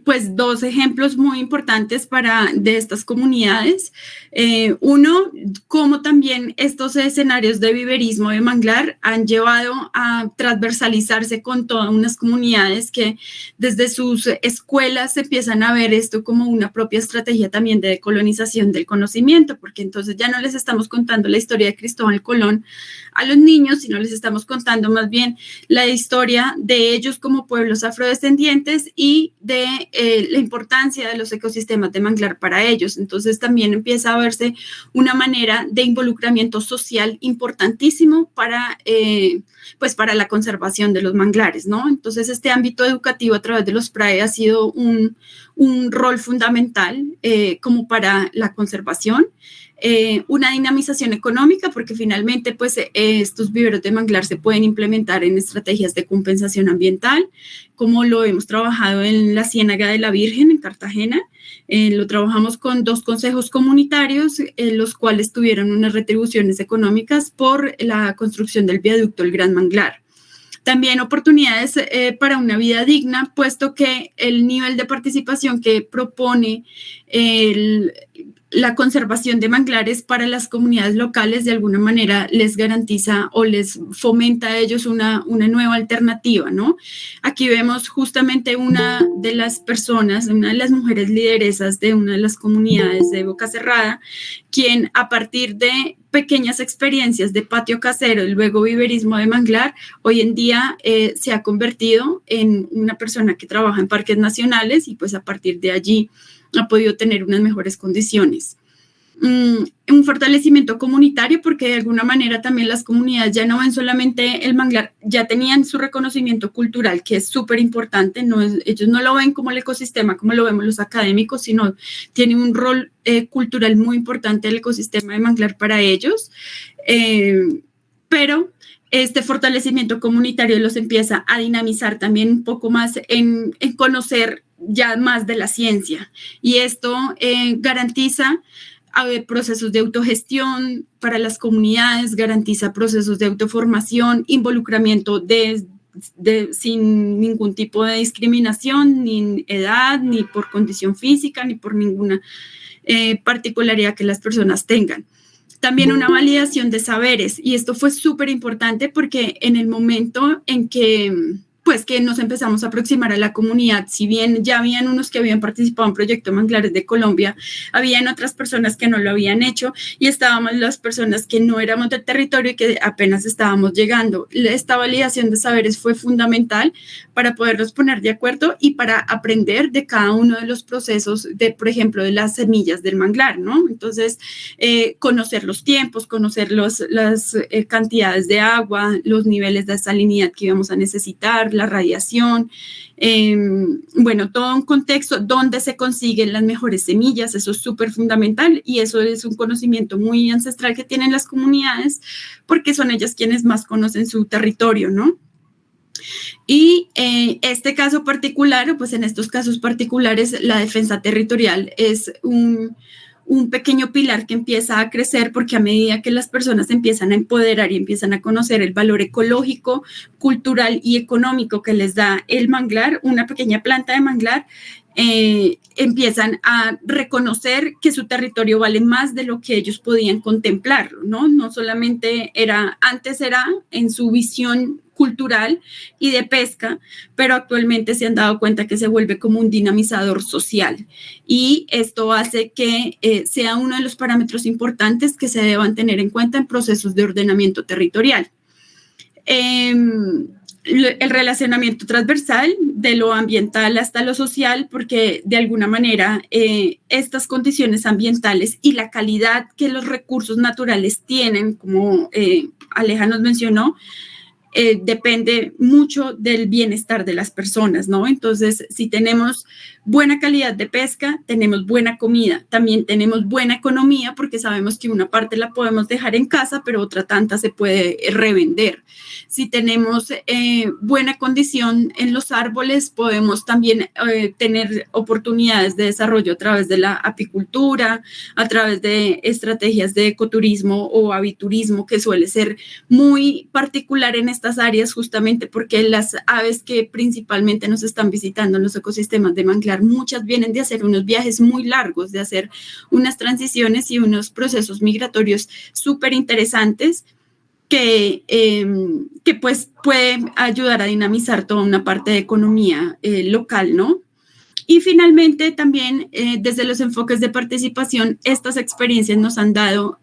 E: pues dos ejemplos muy importantes de estas comunidades. Uno, cómo también estos escenarios de viverismo de manglar han llevado a transversalizarse con todas unas comunidades que desde sus escuelas empiezan a ver esto como una propia estrategia también de decolonización del conocimiento, porque entonces ya no les estamos contando la historia de Cristóbal Colón a los niños, sino les estamos contando más bien la historia de ellos como pueblos afrodescendientes y de la importancia de los ecosistemas de manglar para ellos. Entonces también empieza a verse una manera de involucramiento social importantísimo para la conservación de los manglares, ¿no? Entonces este ámbito educativo a través de los PRAE ha sido un rol fundamental como para la conservación. Una dinamización económica, porque finalmente pues, estos viveros de manglar se pueden implementar en estrategias de compensación ambiental, como lo hemos trabajado en la Ciénaga de la Virgen, en Cartagena. Lo trabajamos con 2 consejos comunitarios, los cuales tuvieron unas retribuciones económicas por la construcción del viaducto El Gran Manglar. También oportunidades para una vida digna, puesto que el nivel de participación que propone la conservación de manglares para las comunidades locales de alguna manera les garantiza o les fomenta a ellos una nueva alternativa, ¿no? Aquí vemos justamente una de las personas, una de las mujeres lideresas de una de las comunidades de Boca Cerrada, quien a partir de pequeñas experiencias de patio casero y luego viverismo de manglar, hoy en día se ha convertido en una persona que trabaja en parques nacionales y pues a partir de allí ha podido tener unas mejores condiciones. Un fortalecimiento comunitario, porque de alguna manera también las comunidades ya no ven solamente el manglar, ya tenían su reconocimiento cultural, que es súper importante. Ellos no lo ven como el ecosistema, como lo vemos los académicos, sino tienen un rol cultural muy importante el ecosistema de manglar para ellos. Pero este fortalecimiento comunitario los empieza a dinamizar también un poco más en conocer ya más de la ciencia. Y esto garantiza procesos de autogestión para las comunidades, garantiza procesos de autoformación, involucramiento sin ningún tipo de discriminación, ni edad, ni por condición física, ni por ninguna particularidad que las personas tengan. También una validación de saberes, y esto fue súper importante porque en el momento en que nos empezamos a aproximar a la comunidad, si bien ya habían unos que habían participado en Proyecto Manglares de Colombia, habían otras personas que no lo habían hecho y estábamos las personas que no éramos del territorio y que apenas estábamos llegando. Esta validación de saberes fue fundamental para podernos poner de acuerdo y para aprender de cada uno de los procesos, por ejemplo, de las semillas del manglar, ¿no? Entonces, conocer los tiempos, conocer las cantidades de agua, los niveles de salinidad que íbamos a necesitar, la radiación, todo un contexto donde se consiguen las mejores semillas. Eso es súper fundamental y eso es un conocimiento muy ancestral que tienen las comunidades porque son ellas quienes más conocen su territorio, ¿no? Y este caso particular, pues en estos casos particulares, la defensa territorial es un pequeño pilar que empieza a crecer porque a medida que las personas empiezan a empoderar y empiezan a conocer el valor ecológico, cultural y económico que les da el manglar, una pequeña planta de manglar, empiezan a reconocer que su territorio vale más de lo que ellos podían contemplarlo, ¿no? No solamente antes era en su visión cultural y de pesca, pero actualmente se han dado cuenta que se vuelve como un dinamizador social y esto hace que sea uno de los parámetros importantes que se deban tener en cuenta en procesos de ordenamiento territorial. El relacionamiento transversal de lo ambiental hasta lo social, porque de alguna manera estas condiciones ambientales y la calidad que los recursos naturales tienen, como Aleja nos mencionó, depende mucho del bienestar de las personas, ¿no? Entonces, si tenemos buena calidad de pesca, tenemos buena comida, también tenemos buena economía, porque sabemos que una parte la podemos dejar en casa, pero otra tanta se puede revender. Si tenemos buena condición en los árboles, podemos también tener oportunidades de desarrollo a través de la apicultura, a través de estrategias de ecoturismo o aviturismo, que suele ser muy particular en estas áreas, justamente porque las aves que principalmente nos están visitando en los ecosistemas de manglar, muchas vienen de hacer unos viajes muy largos, de hacer unas transiciones y unos procesos migratorios súper interesantes que pues puede ayudar a dinamizar toda una parte de economía local, ¿no? Y finalmente también desde los enfoques de participación, estas experiencias nos han dado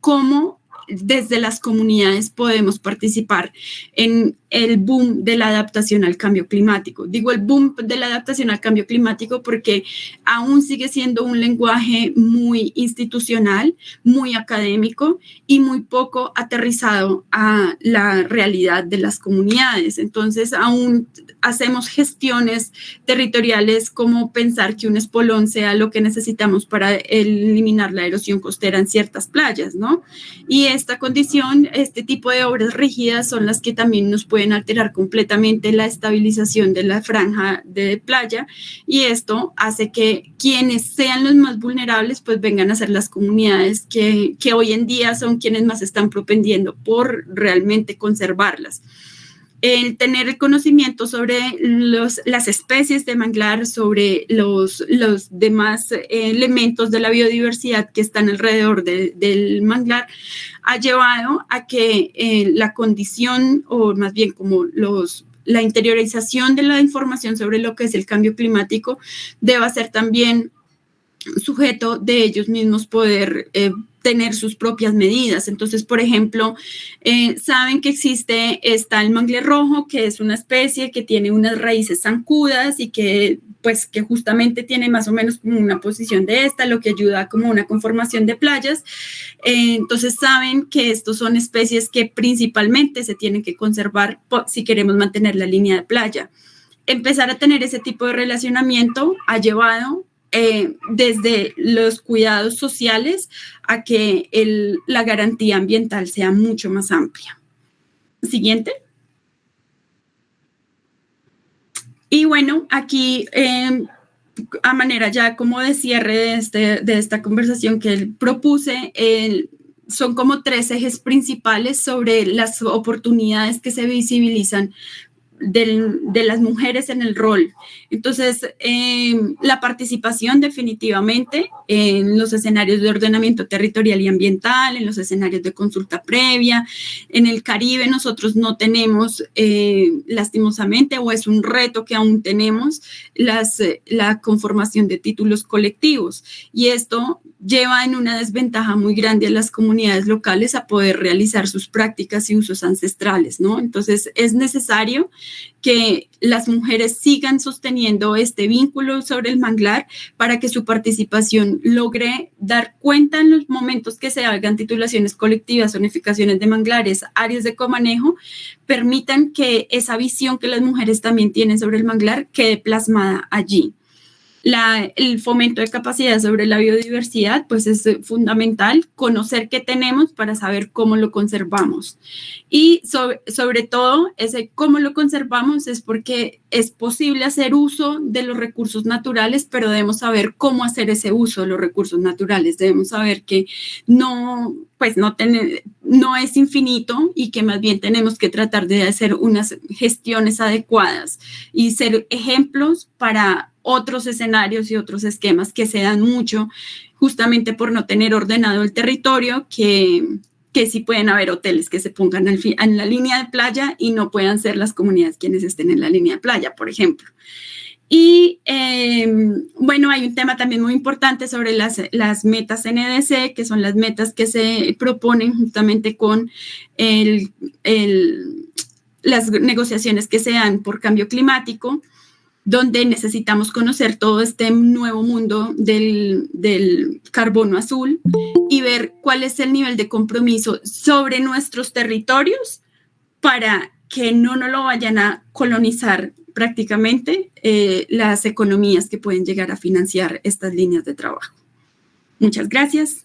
E: cómo desde las comunidades podemos participar en el boom de la adaptación al cambio climático. Digo el boom de la adaptación al cambio climático porque aún sigue siendo un lenguaje muy institucional, muy académico y muy poco aterrizado a la realidad de las comunidades. Entonces, aún hacemos gestiones territoriales como pensar que un espolón sea lo que necesitamos para eliminar la erosión costera en ciertas playas, ¿no? Y esta condición, este tipo de obras rígidas son las que también nos pueden alterar completamente la estabilización de la franja de playa y esto hace que quienes sean los más vulnerables pues vengan a ser las comunidades que hoy en día son quienes más están propendiendo por realmente conservarlas. El tener el conocimiento sobre las especies de manglar, sobre los demás elementos de la biodiversidad que están alrededor del manglar, ha llevado a que la condición, o más bien como la interiorización de la información sobre lo que es el cambio climático, deba ser también sujeto de ellos mismos poder tener sus propias medidas. Entonces, por ejemplo, saben que está el mangle rojo, que es una especie que tiene unas raíces zancudas y que justamente tiene más o menos como una posición de esta, lo que ayuda como una conformación de playas. Entonces, saben que estos son especies que principalmente se tienen que conservar si queremos mantener la línea de playa. Empezar a tener ese tipo de relacionamiento ha llevado desde los cuidados sociales a que la garantía ambiental sea mucho más amplia. Siguiente. Y bueno, aquí a manera ya como de cierre de esta conversación que propuse, son como 3 ejes principales sobre las oportunidades que se visibilizan de las mujeres en el rol. Entonces, la participación definitivamente en los escenarios de ordenamiento territorial y ambiental, en los escenarios de consulta previa. En el Caribe nosotros no tenemos, lastimosamente, o es un reto que aún tenemos, la conformación de títulos colectivos. Y esto lleva en una desventaja muy grande a las comunidades locales a poder realizar sus prácticas y usos ancestrales, ¿no? Entonces, es necesario que las mujeres sigan sosteniendo este vínculo sobre el manglar para que su participación logre dar cuenta en los momentos que se hagan titulaciones colectivas, zonificaciones de manglares, áreas de comanejo, permitan que esa visión que las mujeres también tienen sobre el manglar quede plasmada allí. El fomento de capacidad sobre la biodiversidad, pues es fundamental conocer qué tenemos para saber cómo lo conservamos. Y sobre todo, ese cómo lo conservamos es porque es posible hacer uso de los recursos naturales, pero debemos saber cómo hacer ese uso de los recursos naturales. Debemos saber que no es infinito y que más bien tenemos que tratar de hacer unas gestiones adecuadas y ser ejemplos para otros escenarios y otros esquemas que se dan mucho justamente por no tener ordenado el territorio, que sí pueden haber hoteles que se pongan en la línea de playa y no puedan ser las comunidades quienes estén en la línea de playa, por ejemplo. Y bueno, hay un tema también muy importante sobre las metas NDC, que son las metas que se proponen justamente con las negociaciones que se dan por cambio climático, donde necesitamos conocer todo este nuevo mundo del carbono azul y ver cuál es el nivel de compromiso sobre nuestros territorios para que no nos lo vayan a colonizar prácticamente las economías que pueden llegar a financiar estas líneas de trabajo. Muchas gracias.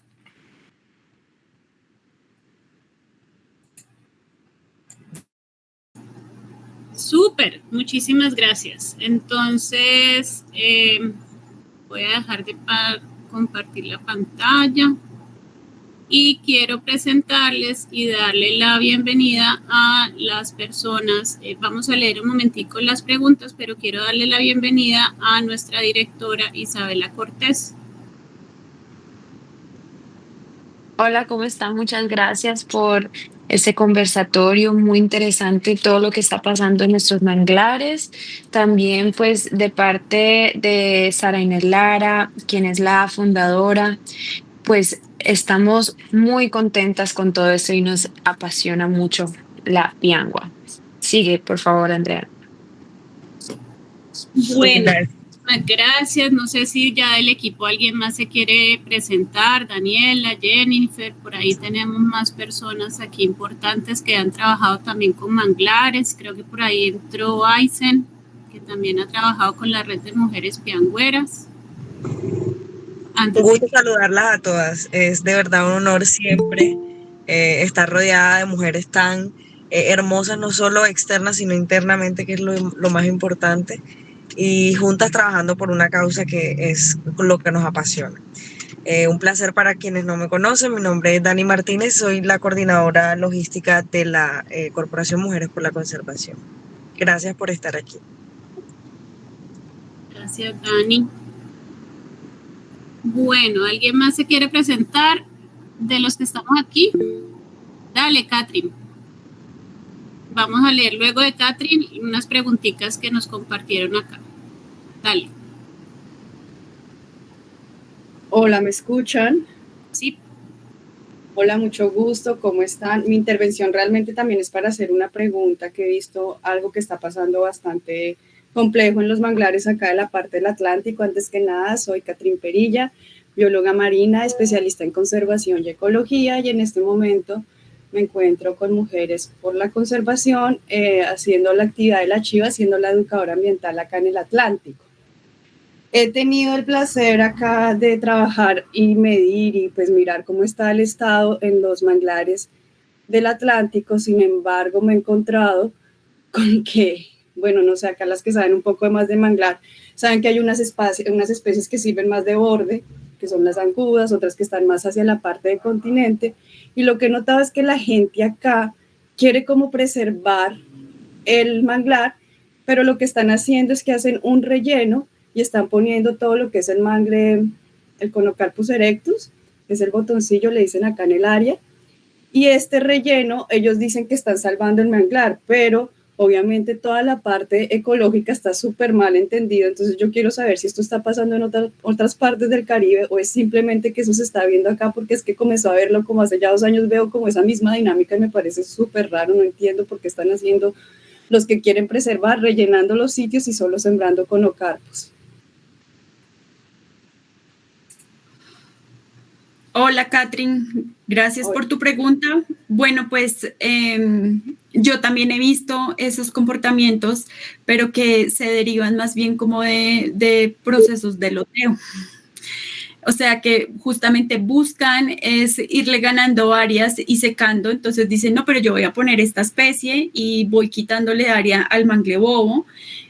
A: Súper, muchísimas gracias. Entonces, voy a dejar de compartir la pantalla y quiero presentarles y darle la bienvenida a las personas. Vamos a leer un momentico las preguntas, pero quiero darle la bienvenida a nuestra directora Isabela Cortés.
C: Hola, ¿cómo están? Muchas gracias por este conversatorio muy interesante, todo lo que está pasando en nuestros manglares. También, pues, de parte de Sara Inés Lara, quien es la fundadora, pues estamos muy contentas con todo esto y nos apasiona mucho la piangua. Sigue, por favor, Andrea.
A: Bueno, gracias. No sé si ya del equipo alguien más se quiere presentar. Daniela, Jennifer, por ahí tenemos más personas aquí importantes que han trabajado también con manglares. Creo que por ahí entró Aysen, que también ha trabajado con la red de mujeres piangüeras.
B: Un gusto saludarlas a todas. Es de verdad un honor siempre estar rodeada de mujeres tan hermosas, no solo externas, sino internamente, que es lo más importante. Y juntas trabajando por una causa que es lo que nos apasiona. Un placer para quienes no me conocen. Mi nombre es Dani Martínez, soy la coordinadora logística de la Corporación Mujeres por la Conservación. Gracias por estar aquí.
A: Gracias, Dani. Bueno, ¿alguien más se quiere presentar de los que estamos aquí? Dale, Catherine. Vamos a leer luego de Catherine unas preguntitas que nos compartieron acá. Dale.
F: Hola, ¿me escuchan?
A: Sí.
F: Hola, mucho gusto, ¿cómo están? Mi intervención realmente también es para hacer una pregunta, que he visto algo que está pasando bastante complejo en los manglares acá de la parte del Atlántico. Antes que nada, soy Catrín Perilla, bióloga marina, especialista en conservación y ecología, y en este momento me encuentro con Mujeres por la Conservación, haciendo la actividad de la Chiva, siendo la educadora ambiental acá en el Atlántico. He tenido el placer acá de trabajar y medir y pues mirar cómo está el estado en los manglares del Atlántico. Sin embargo, me he encontrado con que, bueno, no sé, acá las que saben un poco más de manglar, saben que hay unas especies que sirven más de borde, que son las zancudas, otras que están más hacia la parte del continente. Y lo que he notado es que la gente acá quiere como preservar el manglar, pero lo que están haciendo es que hacen un relleno y están poniendo todo lo que es el mangle, el Conocarpus erectus, que es el botoncillo, le dicen acá en el área, y este relleno, ellos dicen que están salvando el manglar, pero obviamente toda la parte ecológica está súper mal entendida. Entonces yo quiero saber si esto está pasando en otras partes del Caribe o es simplemente que eso se está viendo acá, porque es que comenzó a verlo como hace ya 2 años, veo como esa misma dinámica y me parece súper raro, no entiendo por qué están haciendo los que quieren preservar, rellenando los sitios y solo sembrando Conocarpus.
E: Hola, Catrín, gracias por tu pregunta. Bueno, pues yo también he visto esos comportamientos, pero que se derivan más bien como de procesos de loteo. O sea, que justamente buscan es irle ganando áreas y secando, entonces dicen, no, pero yo voy a poner esta especie y voy quitándole área al mangle bobo.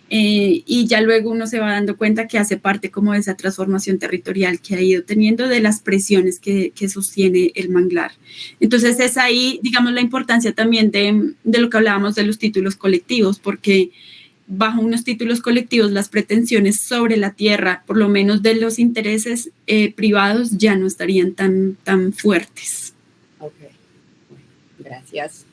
E: Y ya luego uno se va dando cuenta que hace parte como de esa transformación territorial que ha ido teniendo, de las presiones que sostiene el manglar. Entonces es ahí, digamos, la importancia también de lo que hablábamos de los títulos colectivos, porque bajo unos títulos colectivos las pretensiones sobre la tierra, por lo menos de los intereses privados, ya no estarían tan fuertes.
F: Ok, gracias.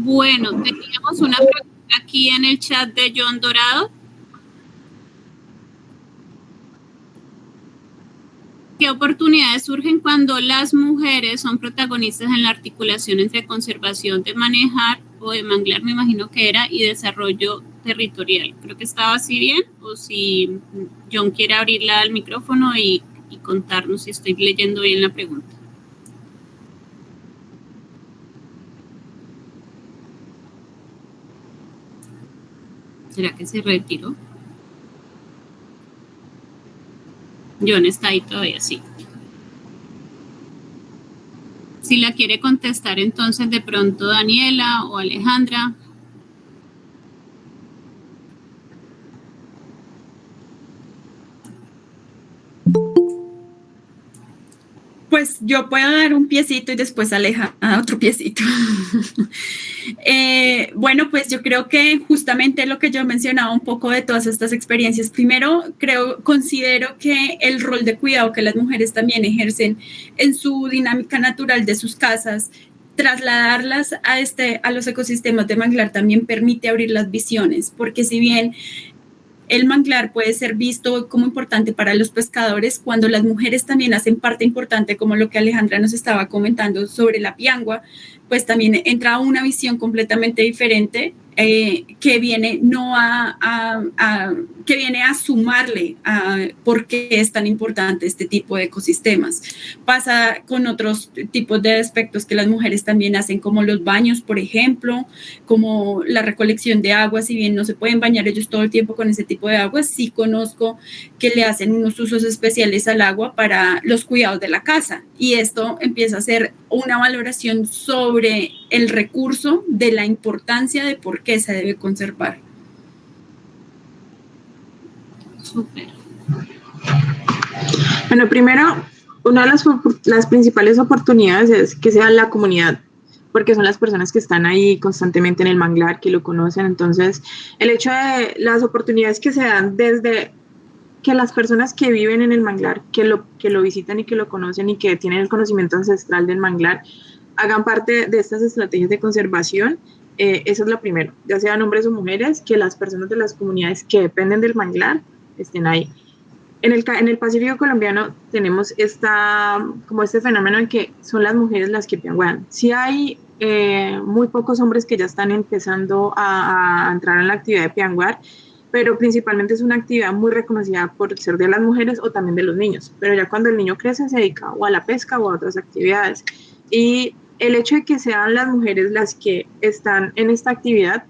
A: Bueno, teníamos una pregunta aquí en el chat de John Dorado. ¿Qué oportunidades surgen cuando las mujeres son protagonistas en la articulación entre conservación de manejar o de manglar, me imagino que era, y desarrollo territorial? Creo que estaba así bien, o si John quiere abrirla al micrófono y contarnos si estoy leyendo bien la pregunta. ¿Será que se retiró? John está ahí todavía, sí. Si la quiere contestar, entonces de pronto Daniela o Alejandra.
E: Pues yo puedo dar un piecito y después Aleja a otro piecito. Bueno, pues yo creo que justamente lo que yo mencionaba un poco de todas estas experiencias, primero considero que el rol de cuidado que las mujeres también ejercen en su dinámica natural de sus casas, trasladarlas a los ecosistemas de manglar también permite abrir las visiones, porque si bien el manglar puede ser visto como importante para los pescadores, cuando las mujeres también hacen parte importante, como lo que Alejandra nos estaba comentando sobre la piangua, pues también entra una visión completamente diferente que viene que viene a sumarle a por qué es tan importante este tipo de ecosistemas. Pasa con otros tipos de aspectos que las mujeres también hacen, como los baños, por ejemplo, como la recolección de agua. Si bien no se pueden bañar ellos todo el tiempo con ese tipo de agua, sí conozco que le hacen unos usos especiales al agua para los cuidados de la casa, y esto empieza a ser una valoración sobre el recurso, de la importancia de por qué se debe conservar.
A: Súper.
D: Bueno, primero, una de las principales oportunidades es que sea la comunidad, porque son las personas que están ahí constantemente en el manglar, que lo conocen. Entonces, el hecho de las oportunidades que se dan desde que las personas que viven en el manglar, que lo visitan y que lo conocen y que tienen el conocimiento ancestral del manglar, hagan parte de estas estrategias de conservación. Eso es lo primero, ya sean hombres o mujeres, que las personas de las comunidades que dependen del manglar estén ahí. En el Pacífico colombiano tenemos como este fenómeno en que son las mujeres las que pianguean. Sí hay muy pocos hombres que ya están empezando a entrar en la actividad de pianguear, pero principalmente es una actividad muy reconocida por ser de las mujeres o también de los niños. Pero ya cuando el niño crece se dedica o a la pesca o a otras actividades. Y el hecho de que sean las mujeres las que están en esta actividad,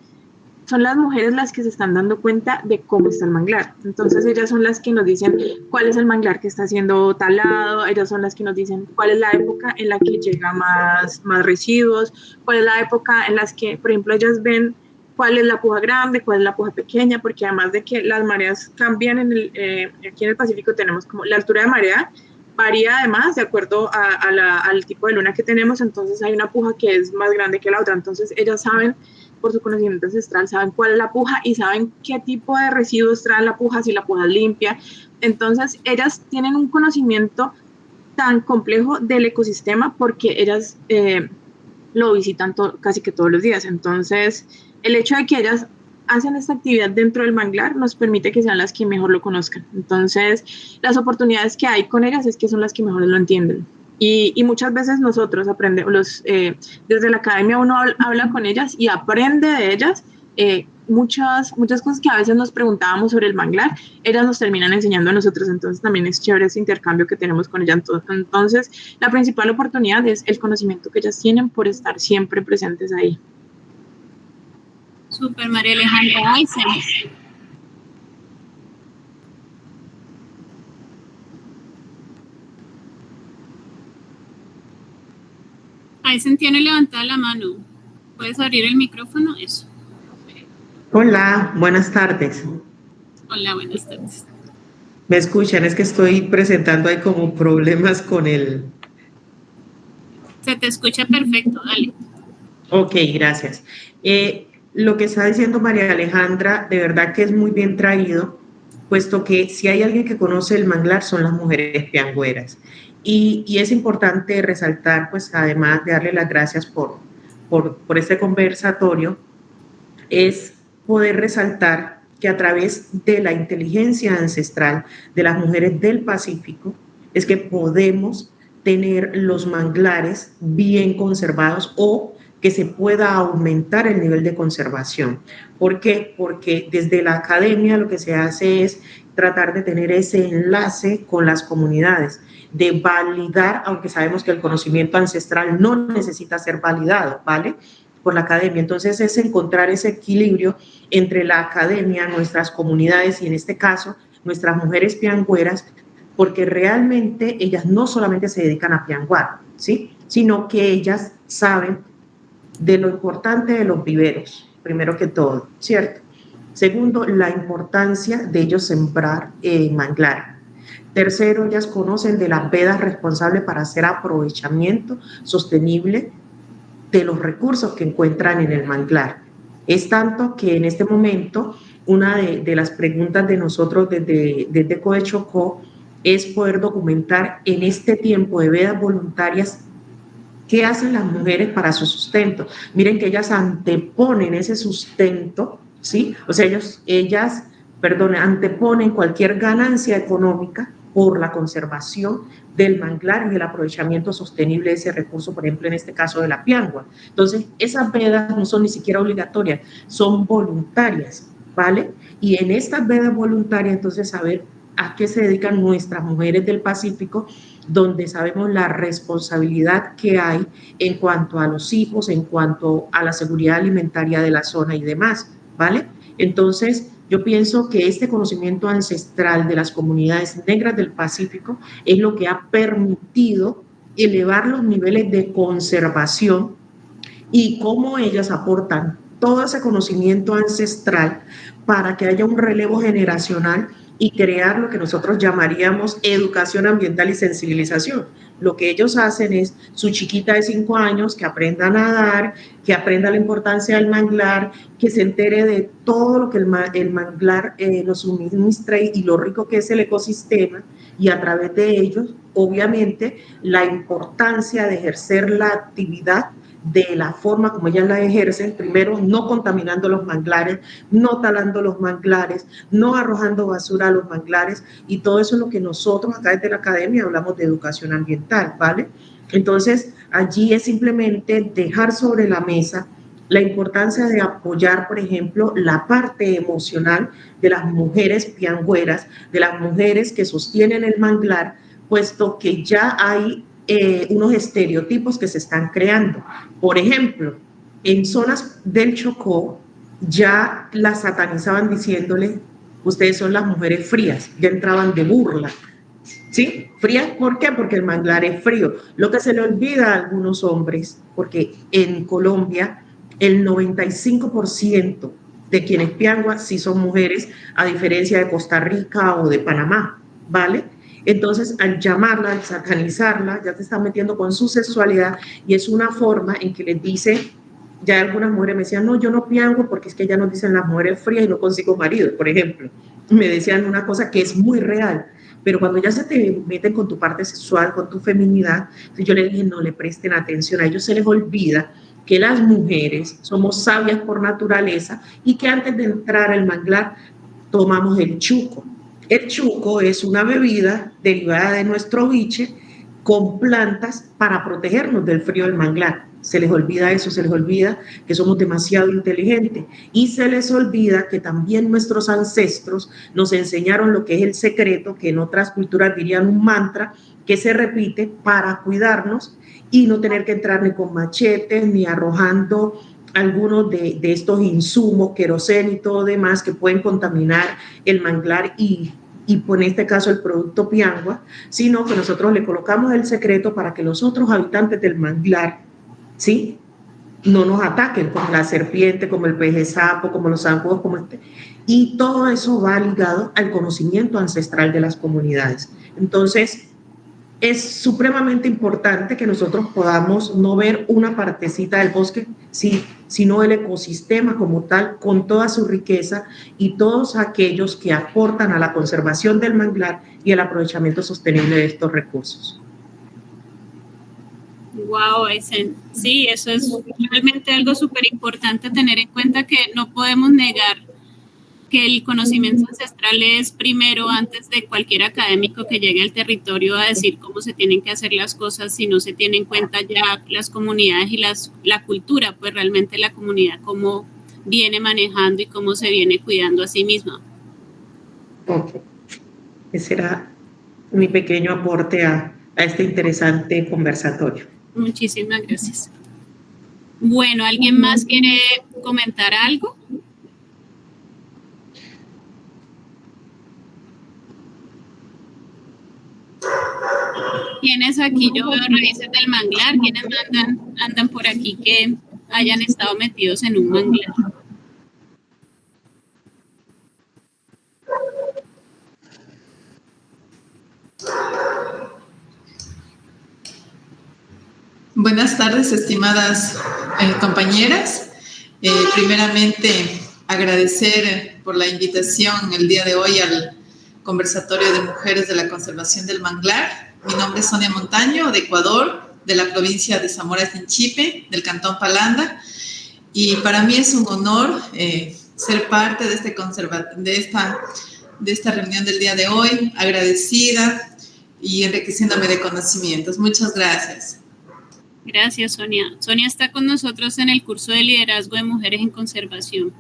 D: son las mujeres las que se están dando cuenta de cómo está el manglar. Entonces ellas son las que nos dicen cuál es el manglar que está siendo talado, ellas son las que nos dicen cuál es la época en la que llega más residuos, cuál es la época en las que, por ejemplo, ellas ven cuál es la puja grande, cuál es la puja pequeña, porque además de que las mareas cambian, aquí en el Pacífico tenemos como la altura de marea, varía además de acuerdo al tipo de luna que tenemos, entonces hay una puja que es más grande que la otra, entonces ellas saben, por su conocimiento ancestral, saben cuál es la puja y saben qué tipo de residuos trae la puja, si la puja es limpia. Entonces, ellas tienen un conocimiento tan complejo del ecosistema porque ellas lo visitan casi que todos los días. Entonces, el hecho de que ellas hacen esta actividad dentro del manglar nos permite que sean las que mejor lo conozcan. Entonces, las oportunidades que hay con ellas es que son las que mejor lo entienden. Y muchas veces nosotros aprendemos, desde la academia uno habla con ellas y aprende de ellas muchas cosas que a veces nos preguntábamos sobre el manglar, ellas nos terminan enseñando a nosotros, entonces también es chévere ese intercambio que tenemos con ellas. Entonces, la principal oportunidad es el conocimiento que ellas tienen por estar siempre presentes ahí.
A: Súper, María Alejandra. Aysen tiene levantada la mano. ¿Puedes abrir el micrófono? Eso.
G: Hola, buenas tardes.
A: Hola, buenas tardes.
G: ¿Me escuchan? Es que estoy presentando ahí como problemas con el...
A: Se te escucha perfecto, dale.
G: Ok, gracias. Lo que está diciendo María Alejandra, de verdad que es muy bien traído, puesto que si hay alguien que conoce el manglar son las mujeres piangueras. Y es importante resaltar, pues además de darle las gracias por este conversatorio, es poder resaltar que a través de la inteligencia ancestral de las mujeres del Pacífico es que podemos tener los manglares bien conservados o que se pueda aumentar el nivel de conservación. ¿Por qué? Porque desde la academia lo que se hace es tratar de tener ese enlace con las comunidades, de validar, aunque sabemos que el conocimiento ancestral no necesita ser validado, ¿vale?, por la academia. Entonces es encontrar ese equilibrio entre la academia, nuestras comunidades y en este caso nuestras mujeres piangueras, porque realmente ellas no solamente se dedican a pianguar, ¿sí?, sino que ellas saben de lo importante de los viveros, primero que todo, ¿cierto? Segundo, la importancia de ellos sembrar manglar. Tercero, ellas conocen de las vedas responsables para hacer aprovechamiento sostenible de los recursos que encuentran en el manglar. Es tanto que en este momento una de las preguntas de nosotros desde Coechocó es poder documentar en este tiempo de vedas voluntarias qué hacen las mujeres para su sustento. Miren que ellas anteponen ese sustento, ¿sí? O sea, ellas anteponen cualquier ganancia económica por la conservación del manglar y el aprovechamiento sostenible de ese recurso, por ejemplo, en este caso de la piangua. Entonces, esas vedas no son ni siquiera obligatorias, son voluntarias, ¿vale? Y en estas vedas voluntarias, entonces, saber a qué se dedican nuestras mujeres del Pacífico, donde sabemos la responsabilidad que hay en cuanto a los hijos, en cuanto a la seguridad alimentaria de la zona y demás, ¿vale? Entonces, yo pienso que este conocimiento ancestral de las comunidades negras del Pacífico es lo que ha permitido elevar los niveles de conservación y cómo ellas aportan todo ese conocimiento ancestral para que haya un relevo generacional y crear lo que nosotros llamaríamos educación ambiental y sensibilización. Lo que ellos hacen es su chiquita de 5 años que aprenda a nadar, que aprenda la importancia del manglar, que se entere de todo lo que el manglar nos suministra y lo rico que es el ecosistema, y a través de ellos, obviamente, la importancia de ejercer la actividad de la forma como ellas la ejercen, primero no contaminando los manglares, no talando los manglares, no arrojando basura a los manglares, y todo eso es lo que nosotros acá desde la academia hablamos de educación ambiental, ¿vale? Entonces, allí es simplemente dejar sobre la mesa la importancia de apoyar, por ejemplo, la parte emocional de las mujeres piangüeras, de las mujeres que sostienen el manglar, puesto que ya hay unos estereotipos que se están creando. Por ejemplo, en zonas del Chocó ya las satanizaban diciéndole, ustedes son las mujeres frías, ya entraban de burla. ¿Sí? Frías, ¿por qué? Porque el manglar es frío. Lo que se le olvida a algunos hombres, porque en Colombia el 95% de quienes pianguas sí son mujeres, a diferencia de Costa Rica o de Panamá, ¿vale? Entonces, al llamarla, al satanizarla, ya te están metiendo con su sexualidad, y es una forma en que les dice, ya algunas mujeres me decían, no, yo no piango porque es que ya nos dicen las mujeres frías y no consigo marido, por ejemplo. Me decían una cosa que es muy real, pero cuando ya se te meten con tu parte sexual, con tu feminidad, yo les dije, no le presten atención, a ellos se les olvida que las mujeres somos sabias por naturaleza y que antes de entrar al manglar tomamos el chuco. El chuco es una bebida derivada de nuestro biche con plantas para protegernos del frío del manglar. Se les olvida eso, se les olvida que somos demasiado inteligentes, y se les olvida que también nuestros ancestros nos enseñaron lo que es el secreto, que en otras culturas dirían un mantra, que se repite para cuidarnos y no tener que entrar ni con machetes ni arrojando algunos de estos insumos, queroseno y todo demás que pueden contaminar el manglar y en este caso el producto piangua, sino que nosotros le colocamos el secreto para que los otros habitantes del manglar, ¿sí?, no nos ataquen, como la serpiente, como el pez sapo, como los zancudos, como y todo eso va ligado al conocimiento ancestral de las comunidades. Entonces, es supremamente importante que nosotros podamos no ver una partecita del bosque, sino el ecosistema como tal, con toda su riqueza y todos aquellos que aportan a la conservación del manglar y el aprovechamiento sostenible de estos recursos.
A: Wow, Aysen. Sí, eso es realmente algo súper importante tener en cuenta, que no podemos negar que el conocimiento ancestral es primero antes de cualquier académico que llegue al territorio a decir cómo se tienen que hacer las cosas, si no se tiene en cuenta ya las comunidades y la cultura, pues realmente la comunidad cómo viene manejando y cómo se viene cuidando a sí misma.
G: Okay. Ese era mi pequeño aporte a este interesante conversatorio.
A: Muchísimas gracias. Bueno, ¿alguien más quiere comentar algo? ¿Quiénes aquí? Yo veo raíces del manglar. ¿Quiénes andan por aquí que hayan estado metidos en un manglar?
H: Buenas tardes, estimadas compañeras. Primeramente, agradecer por la invitación el día de hoy al conversatorio de mujeres de la conservación del manglar. Mi nombre es Sonia Montaño, de Ecuador, de la provincia de Zamora Chinchipe, del cantón Palanda, y para mí es un honor ser parte de esta reunión del día de hoy, agradecida y enriqueciéndome de conocimientos. Muchas gracias.
A: Gracias, Sonia. Sonia está con nosotros en el curso de liderazgo de mujeres en conservación.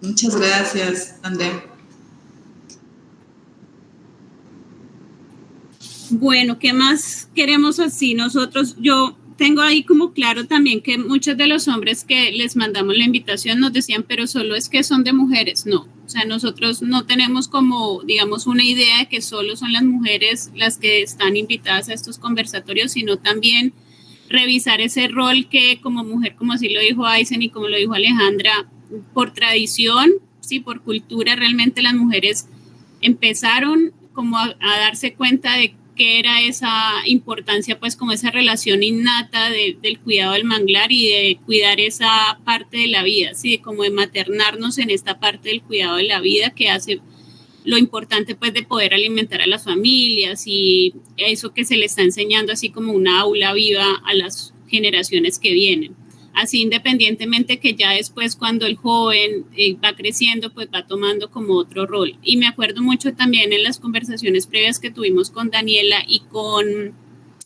H: Muchas gracias, Andrea.
A: Bueno, ¿qué más queremos así nosotros? Yo tengo ahí como claro también que muchos de los hombres que les mandamos la invitación nos decían, pero solo es que son de mujeres. No, o sea, nosotros no tenemos como, digamos, una idea de que solo son las mujeres las que están invitadas a estos conversatorios, sino también revisar ese rol que como mujer, como así lo dijo Aysen y como lo dijo Alejandra, por tradición, sí, por cultura, realmente las mujeres empezaron como a darse cuenta de qué era esa importancia, pues como esa relación innata del cuidado del manglar y de cuidar esa parte de la vida, ¿sí? Como de maternarnos en esta parte del cuidado de la vida que hace lo importante pues de poder alimentar a las familias y eso que se le está enseñando así como una aula viva a las generaciones que vienen. Así, independientemente que ya después cuando el joven va creciendo, pues va tomando como otro rol. Y me acuerdo mucho también en las conversaciones previas que tuvimos con Daniela y con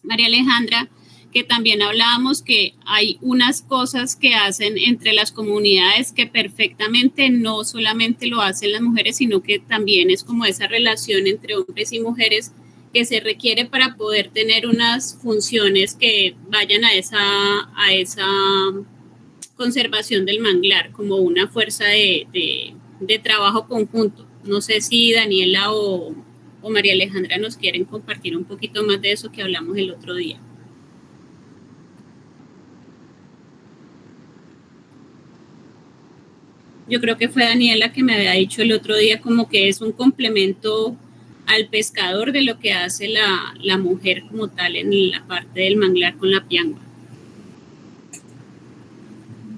A: María Alejandra, que también hablábamos que hay unas cosas que hacen entre las comunidades que perfectamente no solamente lo hacen las mujeres, sino que también es como esa relación entre hombres y mujeres que se requiere para poder tener unas funciones que vayan a esa conservación del manglar, como una fuerza de trabajo conjunto. No sé si Daniela o María Alejandra nos quieren compartir un poquito más de eso que hablamos el otro día. Yo creo que fue Daniela que me había dicho el otro día como que es un complemento al pescador de lo que hace la mujer como tal en la parte del manglar con la piangua.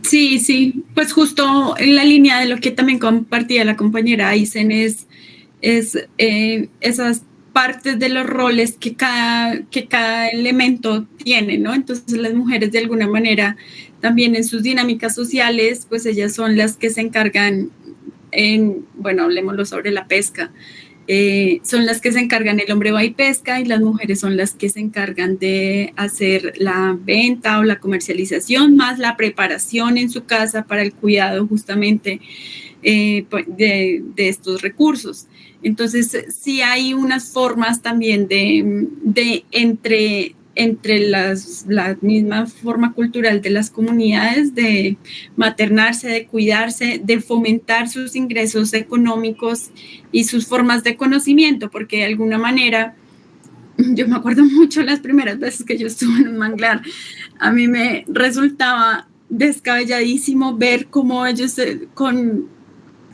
E: Sí, pues justo en la línea de lo que también compartía la compañera Aisen es esas partes de los roles que cada elemento tiene, ¿no? Entonces las mujeres de alguna manera también en sus dinámicas sociales, pues ellas son las que se encargan hablemoslo sobre la pesca. Son las que se encargan, el hombre va y pesca y las mujeres son las que se encargan de hacer la venta o la comercialización, más la preparación en su casa para el cuidado justamente de estos recursos. Entonces, sí hay unas formas también de entre la misma forma cultural de las comunidades de maternarse, de cuidarse, de fomentar sus ingresos económicos y sus formas de conocimiento, porque de alguna manera, yo me acuerdo mucho las primeras veces que yo estuve en un manglar, a mí me resultaba descabelladísimo ver cómo ellos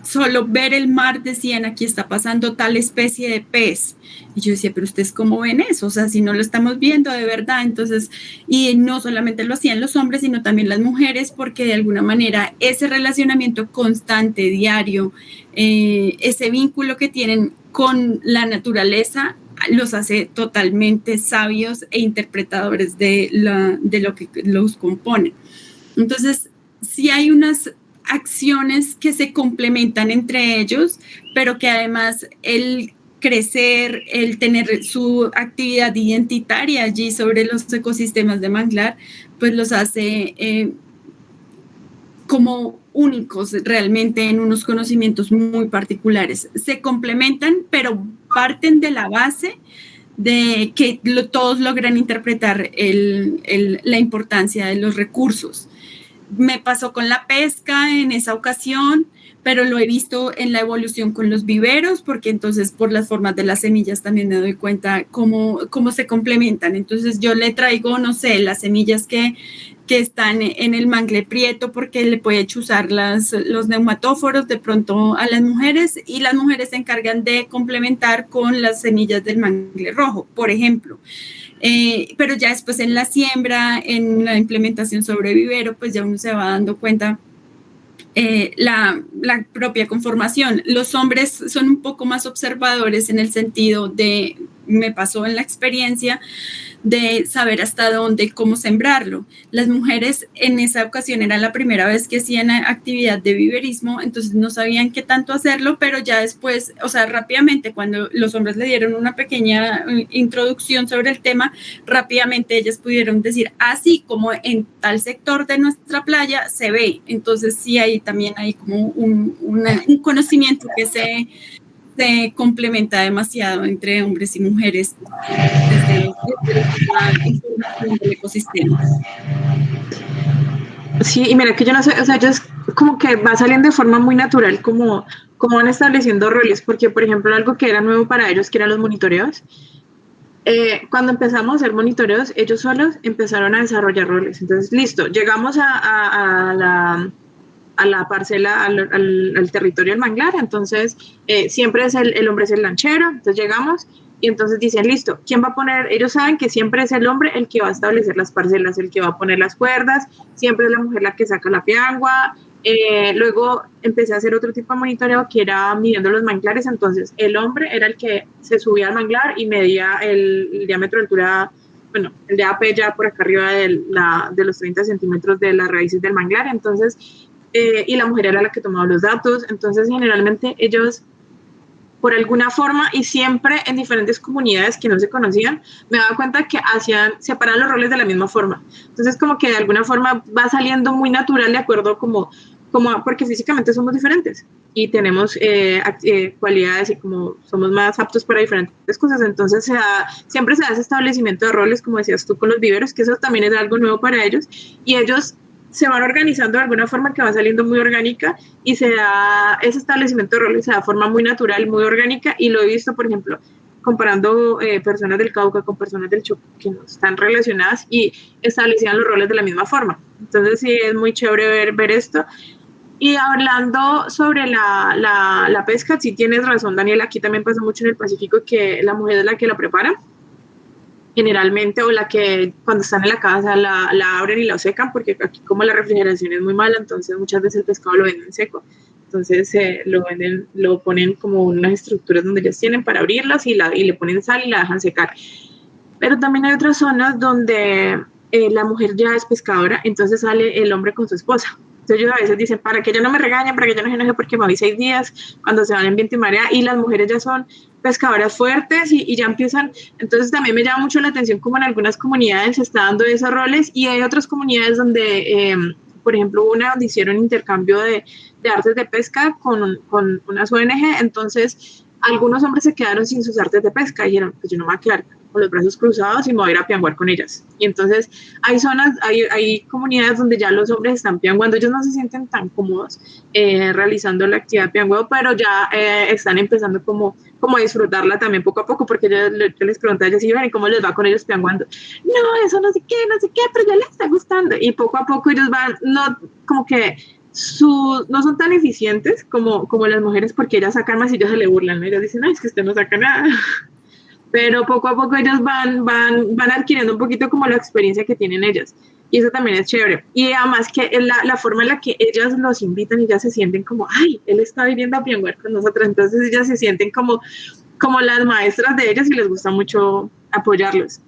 E: solo ver el mar decían, aquí está pasando tal especie de pez. Y yo decía, pero ¿ustedes cómo ven eso? O sea, si no lo estamos viendo de verdad. Entonces, y no solamente lo hacían los hombres, sino también las mujeres, porque de alguna manera ese relacionamiento constante, diario, ese vínculo que tienen con la naturaleza, los hace totalmente sabios e interpretadores de lo que los compone. Entonces, sí hay unas acciones que se complementan entre ellos, pero que además el crecer, el tener su actividad identitaria allí sobre los ecosistemas de manglar, pues los hace como únicos realmente en unos conocimientos muy particulares. Se complementan, pero parten de la base de que todos logran interpretar la importancia de los recursos. Me pasó con la pesca en esa ocasión, pero lo he visto en la evolución con los viveros, porque entonces por las formas de las semillas también me doy cuenta cómo se complementan. Entonces yo le traigo, no sé, las semillas que están en el mangle prieto porque le puede chuzar los neumatóforos de pronto a las mujeres y las mujeres se encargan de complementar con las semillas del mangle rojo, por ejemplo. Pero ya después en la siembra, en la implementación sobre vivero, pues ya uno se va dando cuenta la propia conformación. Los hombres son un poco más observadores en el sentido de, me pasó en la experiencia, de saber hasta dónde, cómo sembrarlo. Las mujeres en esa ocasión era la primera vez que hacían actividad de viverismo, entonces no sabían qué tanto hacerlo, pero ya después, o sea, rápidamente, cuando los hombres le dieron una pequeña introducción sobre el tema, rápidamente ellas pudieron decir, así como en tal sector de nuestra playa se ve. Entonces sí, ahí también hay como un conocimiento que se complementa demasiado entre hombres y mujeres desde la información del ecosistema.
D: Sí, y mira que yo no sé, o sea, ellos como que va saliendo de forma muy natural, como van estableciendo roles, porque por ejemplo algo que era nuevo para ellos, que eran los monitoreos, cuando empezamos a hacer monitoreos, ellos solos empezaron a desarrollar roles. Entonces, listo, llegamos a la parcela, al territorio del manglar, entonces siempre es el hombre es el lanchero, entonces llegamos y entonces dicen, listo, ¿quién va a poner? Ellos saben que siempre es el hombre el que va a establecer las parcelas, el que va a poner las cuerdas, siempre es la mujer la que saca la piangua. Luego empecé a hacer otro tipo de monitoreo que era midiendo los manglares, entonces el hombre era el que se subía al manglar y medía el diámetro de altura bueno, el de AP ya por acá arriba de los 30 centímetros de las raíces del manglar, entonces, y la mujer era la que tomaba los datos, entonces generalmente ellos, por alguna forma, y siempre en diferentes comunidades que no se conocían, me daba cuenta que separaban los roles de la misma forma. Entonces, como que de alguna forma va saliendo muy natural de acuerdo porque físicamente somos diferentes y tenemos cualidades y como somos más aptos para diferentes cosas, entonces siempre se da ese establecimiento de roles, como decías tú con los viveros, que eso también es algo nuevo para ellos, y ellos se van organizando de alguna forma que va saliendo muy orgánica y se da ese establecimiento de roles, se da de forma muy natural, muy orgánica, y lo he visto, por ejemplo, comparando personas del Cauca con personas del Chocó que no están relacionadas y establecían los roles de la misma forma. Entonces sí, es muy chévere ver esto. Y hablando sobre la pesca, sí tienes razón, Daniel, aquí también pasa mucho en el Pacífico que la mujer es la que la prepara, generalmente, o la que cuando están en la casa la abren y la secan, porque aquí como la refrigeración es muy mala, entonces muchas veces el pescado lo venden seco. Entonces lo ponen como unas estructuras donde ellos tienen para abrirlas y le ponen sal y la dejan secar. Pero también hay otras zonas donde la mujer ya es pescadora, entonces sale el hombre con su esposa. Entonces ellos a veces dicen, para que ella no me regañen, para que yo no se enoje porque me voy 6 días, cuando se van en viento y marea, y las mujeres ya son pescadoras fuertes y ya empiezan. Entonces también me llama mucho la atención como en algunas comunidades se está dando esos roles, y hay otras comunidades donde, por ejemplo, una donde hicieron intercambio de artes de pesca con unas ONG, entonces algunos hombres se quedaron sin sus artes de pesca y dijeron, pues yo no me voy a quedar con los brazos cruzados y me voy a ir a pianguar con ellas. Y entonces hay zonas, hay comunidades donde ya los hombres están pianguando, ellos no se sienten tan cómodos realizando la actividad de piangueo, pero ya están empezando como a disfrutarla también poco a poco, porque yo les pregunté a ellos, ¿y cómo les va con ellos pianguando? No, eso no sé qué, pero ya les está gustando. Y poco a poco ellos van, no, como que no son tan eficientes como las mujeres, porque ellas sacan más y ellos se le burlan, ¿no? Ellas dicen, no, es que usted no saca nada. Pero poco a poco ellos van adquiriendo un poquito como la experiencia que tienen ellas. Y eso también es chévere. Y además que la forma en la que ellas los invitan y ya se sienten como, ay, él está viniendo a pianguar con nosotros. Entonces ellas se sienten como las maestras de ellas y les gusta mucho apoyarlos.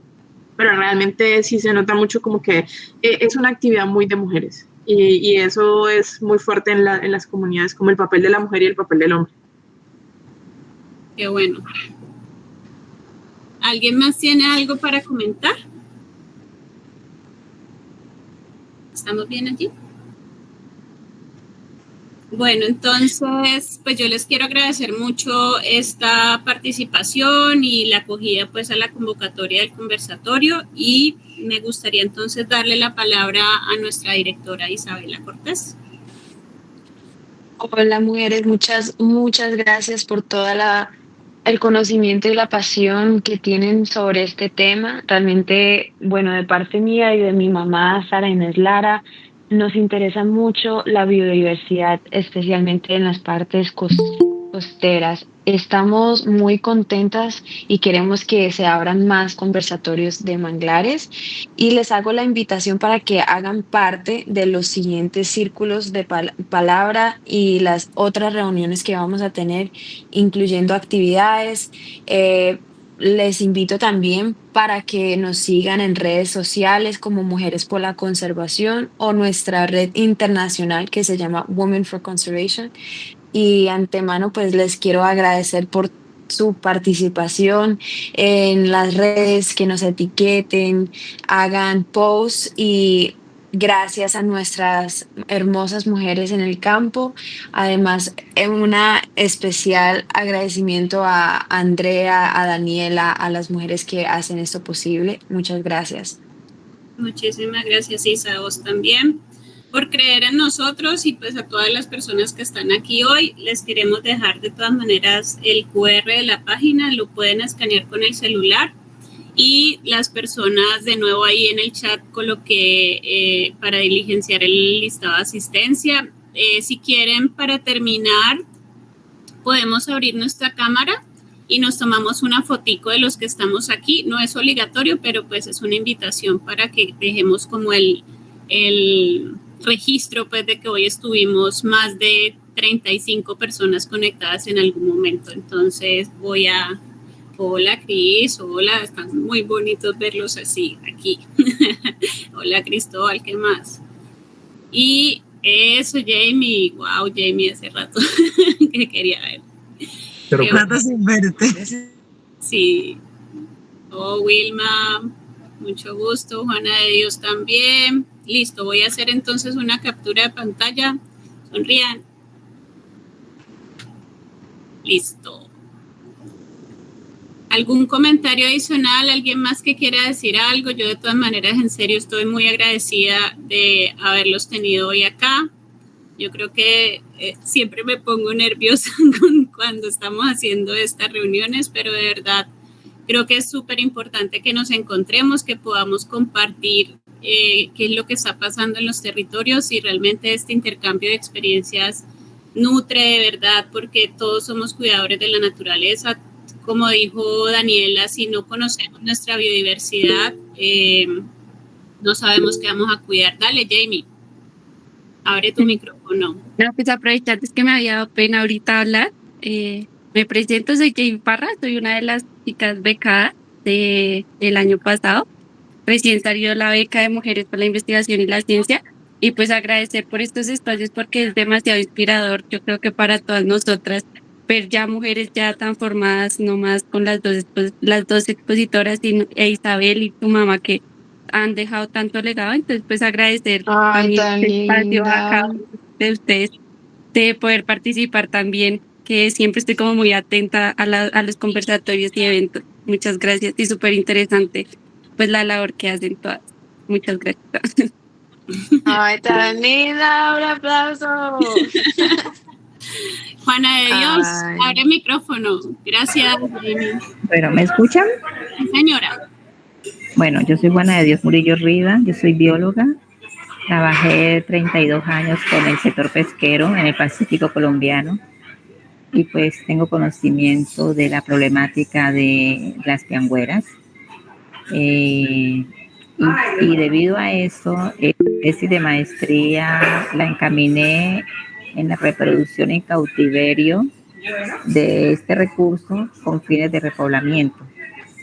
D: Pero realmente sí se nota mucho como que es una actividad muy de mujeres. Y eso es muy fuerte en las comunidades, como el papel de la mujer y el papel del hombre.
A: Qué bueno. ¿Alguien más tiene algo para comentar? ¿Estamos bien allí? Bueno, entonces, pues yo les quiero agradecer mucho esta participación y la acogida pues a la convocatoria del conversatorio, y me gustaría entonces darle la palabra a nuestra directora Isabela Cortés.
C: Hola, mujeres, muchas gracias por toda el conocimiento y la pasión que tienen sobre este tema. Realmente, bueno, de parte mía y de mi mamá, Sara Inés Lara, nos interesa mucho la biodiversidad, especialmente en las partes costeras. Estamos muy contentas y queremos que se abran más conversatorios de manglares, y les hago la invitación para que hagan parte de los siguientes círculos de palabra y las otras reuniones que vamos a tener, incluyendo actividades. Les invito también para que nos sigan en redes sociales como Mujeres por la Conservación, o nuestra red internacional que se llama Women for Conservation. Y antemano pues les quiero agradecer por su participación en las redes, que nos etiqueten, hagan posts, y gracias a nuestras hermosas mujeres en el campo. Además, un especial agradecimiento a Andrea, a Daniela, a las mujeres que hacen esto posible. Muchas gracias.
A: Muchísimas gracias, Isa, a vos también por creer en nosotros, y pues a todas las personas que están aquí hoy les queremos dejar de todas maneras el QR de la página, lo pueden escanear con el celular, y las personas de nuevo ahí en el chat coloqué para diligenciar el listado de asistencia. Si quieren, para terminar, podemos abrir nuestra cámara y nos tomamos una fotico de los que estamos aquí. No es obligatorio, pero pues es una invitación para que dejemos como el registro pues de que hoy estuvimos más de 35 personas conectadas en algún momento. Entonces voy a Hola Cris, hola, están muy bonitos verlos así aquí. Hola Cristóbal, ¿qué más? Y eso, Jamie, wow, Jamie, hace rato que quería ver.
B: Pero rato sin verte.
A: Sí. Oh, Wilma, mucho gusto. Juana de Dios también. Listo, voy a hacer entonces una captura de pantalla. Sonrían. Listo. ¿Algún comentario adicional? ¿Alguien más que quiera decir algo? Yo de todas maneras, en serio, estoy muy agradecida de haberlos tenido hoy acá. Yo creo que siempre me pongo nerviosa cuando estamos haciendo estas reuniones, pero de verdad creo que es súper importante que nos encontremos, que podamos compartir qué es lo que está pasando en los territorios y realmente este intercambio de experiencias nutre de verdad, porque todos somos cuidadores de la naturaleza. Como dijo Daniela, si no conocemos nuestra biodiversidad, no sabemos qué vamos a cuidar. Dale, Jamie, abre tu micrófono.
I: No, pues aprovechando, es que me había dado pena ahorita hablar. Me presento, soy Jamie Parra, soy una de las chicas becadas del año pasado. Recién salió la beca de Mujeres por la Investigación y la Ciencia. Y pues agradecer por estos espacios porque es demasiado inspirador, yo creo que para todas nosotras, ver ya mujeres ya tan formadas, no más con las dos expositoras e Isabel y tu mamá que han dejado tanto legado. Entonces pues agradecer también este espacio a cada uno de ustedes de poder participar también, que siempre estoy como muy atenta a los conversatorios y eventos. Muchas gracias y súper interesante pues la labor que hacen todas. Muchas gracias.
C: Ay, tan linda, un aplauso.
A: Juana de Dios, abre el micrófono. Gracias, Jamie.
J: Bueno, ¿me escuchan?
A: Señora.
J: Bueno, yo soy Juana de Dios Murillo Riva, yo soy bióloga. Trabajé 32 años con el sector pesquero en el Pacífico colombiano y pues tengo conocimiento de la problemática de las piangüeras. Y debido a eso, la tesis de maestría la encaminé en la reproducción en cautiverio de este recurso con fines de repoblamiento.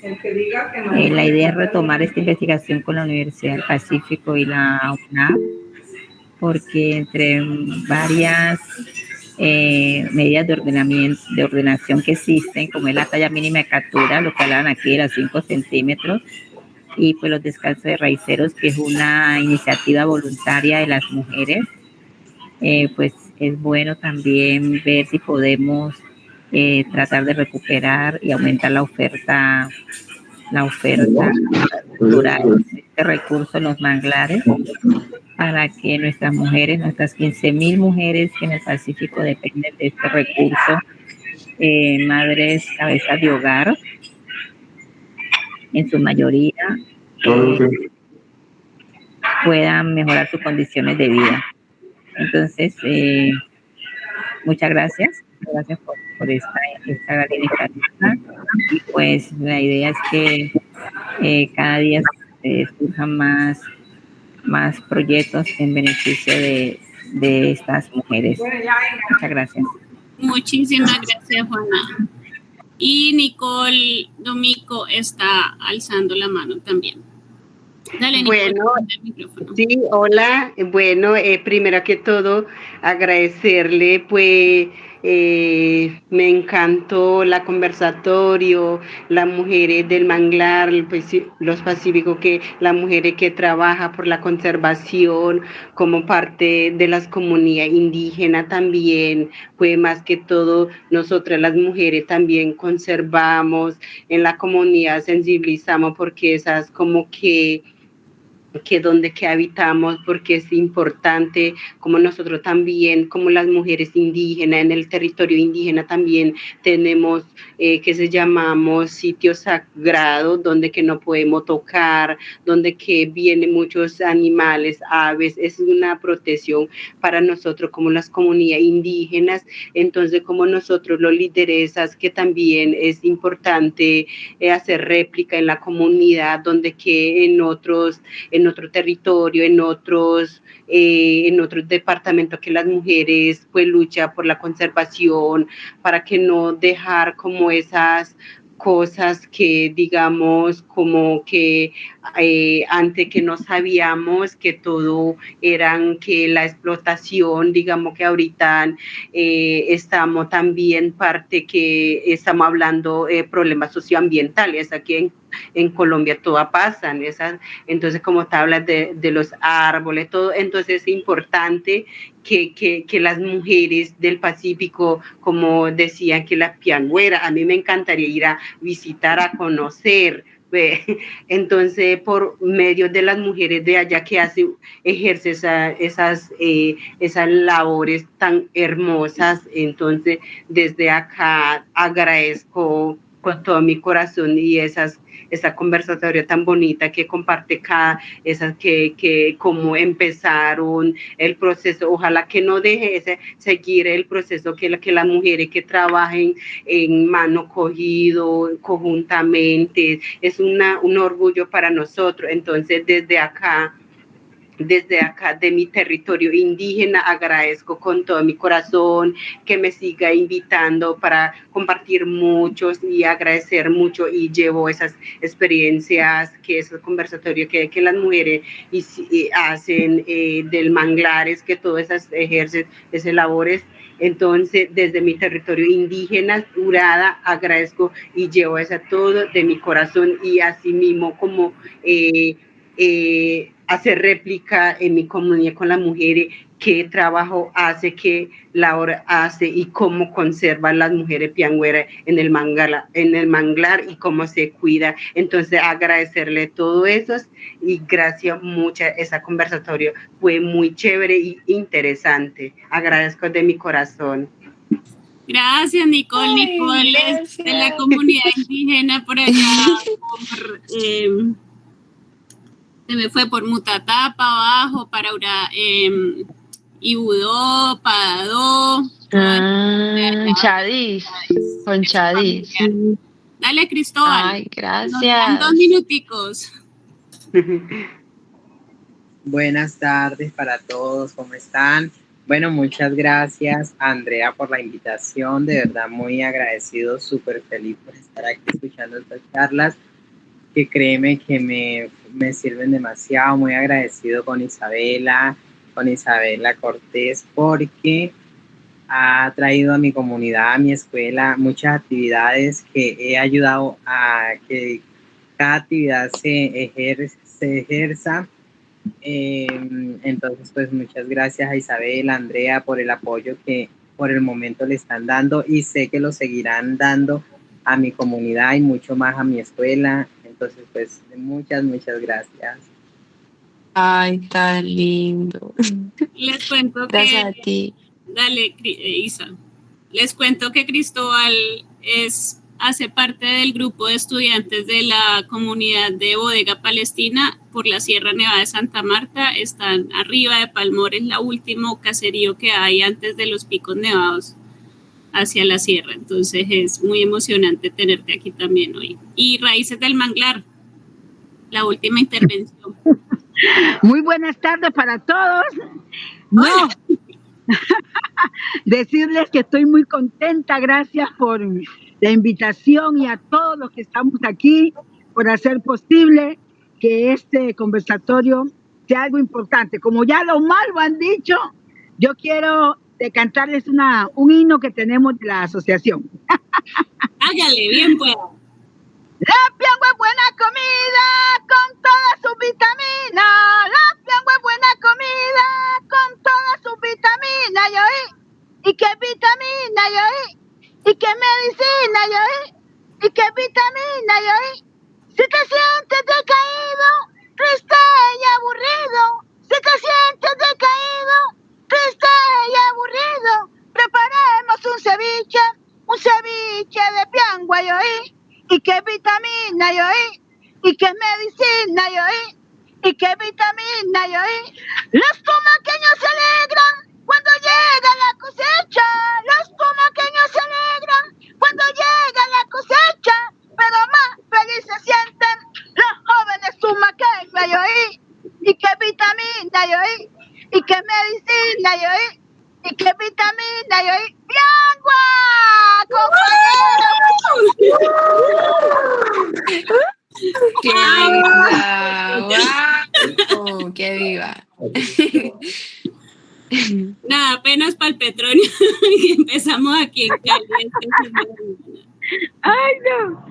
J: La idea es retomar esta investigación con la Universidad del Pacífico y la UNAP, porque entre varias medidas de ordenación que existen, como es la talla mínima de captura, lo que hablaban aquí de los 5 centímetros, y pues los descansos de raiceros, que es una iniciativa voluntaria de las mujeres, pues es bueno también ver si podemos tratar de recuperar y aumentar la oferta cultural de este recurso en los manglares, para que nuestras mujeres, nuestras 15,000 mujeres que en el Pacífico dependen de este recurso, madres cabezas de hogar, en su mayoría, puedan mejorar sus condiciones de vida. Entonces, muchas gracias por esta gran iniciativa, y pues la idea es que cada día surjan más proyectos en beneficio de estas mujeres. Muchas gracias.
A: Muchísimas gracias, Juana. Y Nicole Domico está alzando la mano también. Dale, Nicole,
K: bueno, sí, hola. Bueno, primero que todo, agradecerle, pues, me encantó la conversatorio, las mujeres del manglar, pues, los pacíficos, que las mujeres que trabajan por la conservación como parte de las comunidades indígenas también, pues más que todo nosotras las mujeres también conservamos en la comunidad, sensibilizamos, porque esas como que donde que habitamos, porque es importante, como nosotros también, como las mujeres indígenas, en el territorio indígena también tenemos que se llamamos sitios sagrados, donde que no podemos tocar, donde que vienen muchos animales, aves, es una protección para nosotros como las comunidades indígenas. Entonces, como nosotros los lideresas, que también es importante hacer réplica en la comunidad, donde que en otro territorio, en otros departamentos, que las mujeres pues luchan por la conservación, para que no dejar como esas cosas que digamos como que antes que no sabíamos que todo eran que la explotación, digamos que ahorita estamos también parte que estamos hablando problemas socioambientales aquí en Colombia todo pasan, entonces como te hablas de los árboles, todo, entonces es importante que las mujeres del Pacífico, como decían que las piangüeras, a mí me encantaría ir a visitar, a conocer. Entonces, por medio de las mujeres de allá que ejerce esas labores tan hermosas, entonces desde acá agradezco con todo mi corazón y esa conversatoria tan bonita que comparte que como empezaron el proceso, ojalá que no deje seguir el proceso, que las mujeres que trabajen en mano cogido, conjuntamente, es un orgullo para nosotros. Entonces, desde acá de mi territorio indígena, agradezco con todo mi corazón que me siga invitando para compartir muchos y agradecer mucho, y llevo esas experiencias, que esos conversatorios que las mujeres hacen del manglares, que todas esas ejercen esas labores. Entonces, desde mi territorio indígena, Urada, agradezco y llevo eso todo de mi corazón, y así mismo como hacer réplica en mi comunidad con las mujeres, qué trabajo hace, qué labor hace y cómo conservan las mujeres piangüeras en el manglar y cómo se cuida. Entonces, agradecerle todo eso y gracias mucho. Ese conversatorio fue muy chévere y interesante. Agradezco de mi corazón.
A: Gracias, Nicole.
C: Ay,
A: Nicole
C: gracias.
A: es de la comunidad indígena por allá, se me fue por Mutatá, para abajo, para Ibudó, Padadó.
C: Chadís, con Chadís.
A: Dale, Cristóbal.
C: Ay, gracias.
A: Nos dan 2 minuticos.
L: Buenas tardes para todos, ¿cómo están? Bueno, muchas gracias, Andrea, por la invitación. De verdad, muy agradecido, súper feliz por estar aquí escuchando estas charlas, que créeme que me sirven demasiado. Muy agradecido con Isabela Cortés, porque ha traído a mi comunidad, a mi escuela, muchas actividades que he ayudado a que cada actividad se ejerza. Entonces, pues muchas gracias a Isabela, Andrea, por el apoyo que por el momento le están dando, y sé que lo seguirán dando a mi comunidad y mucho más a mi escuela. Entonces, pues muchas gracias.
C: Ay, tan lindo.
A: Les cuento
C: Gracias a ti.
A: Dale, Isa. Les cuento que Cristóbal hace parte del grupo de estudiantes de la comunidad de Bodega Palestina por la Sierra Nevada de Santa Marta. Están arriba de Palmores, la último caserío que hay antes de los picos nevados hacia la sierra. Entonces es muy emocionante tenerte aquí también hoy. Y Raíces del Manglar, la última intervención.
M: Muy buenas tardes para todos. No, decirles que estoy muy contenta, gracias por la invitación, y a todos los que estamos aquí por hacer posible que este conversatorio sea algo importante. Como ya los más lo han dicho, yo quiero cantarles un himno que tenemos de la asociación.
A: Hágale, bien pues.
M: La piangua es buena comida con todas sus vitaminas. La piangua es buena comida con todas sus vitaminas. ¿Y qué vitamina yo? ¿Y qué medicina yo? ¿Y qué vitamina yo? Si te sientes decaído, triste y aburrido, si te sientes decaído, triste y aburrido, preparemos un ceviche de piangua yo. ¿Y qué vitamina yo? ¿Y qué medicina yo? ¿Y qué vitamina yo? Los tumaqueños se alegran cuando llega la cosecha. Los tumaqueños se alegran cuando llega la cosecha, pero más felices se sienten los jóvenes tumaqueños yo. ¿Y qué vitamina yo? ¿Y qué medicina yo? ¿Y qué vitamina yo? ¡Piangua, compañeros!
C: ¡Qué viva! ¡Wow! ¡Qué viva!
A: Nada, apenas para el Petronio y empezamos aquí en Cali.
M: Ay, no.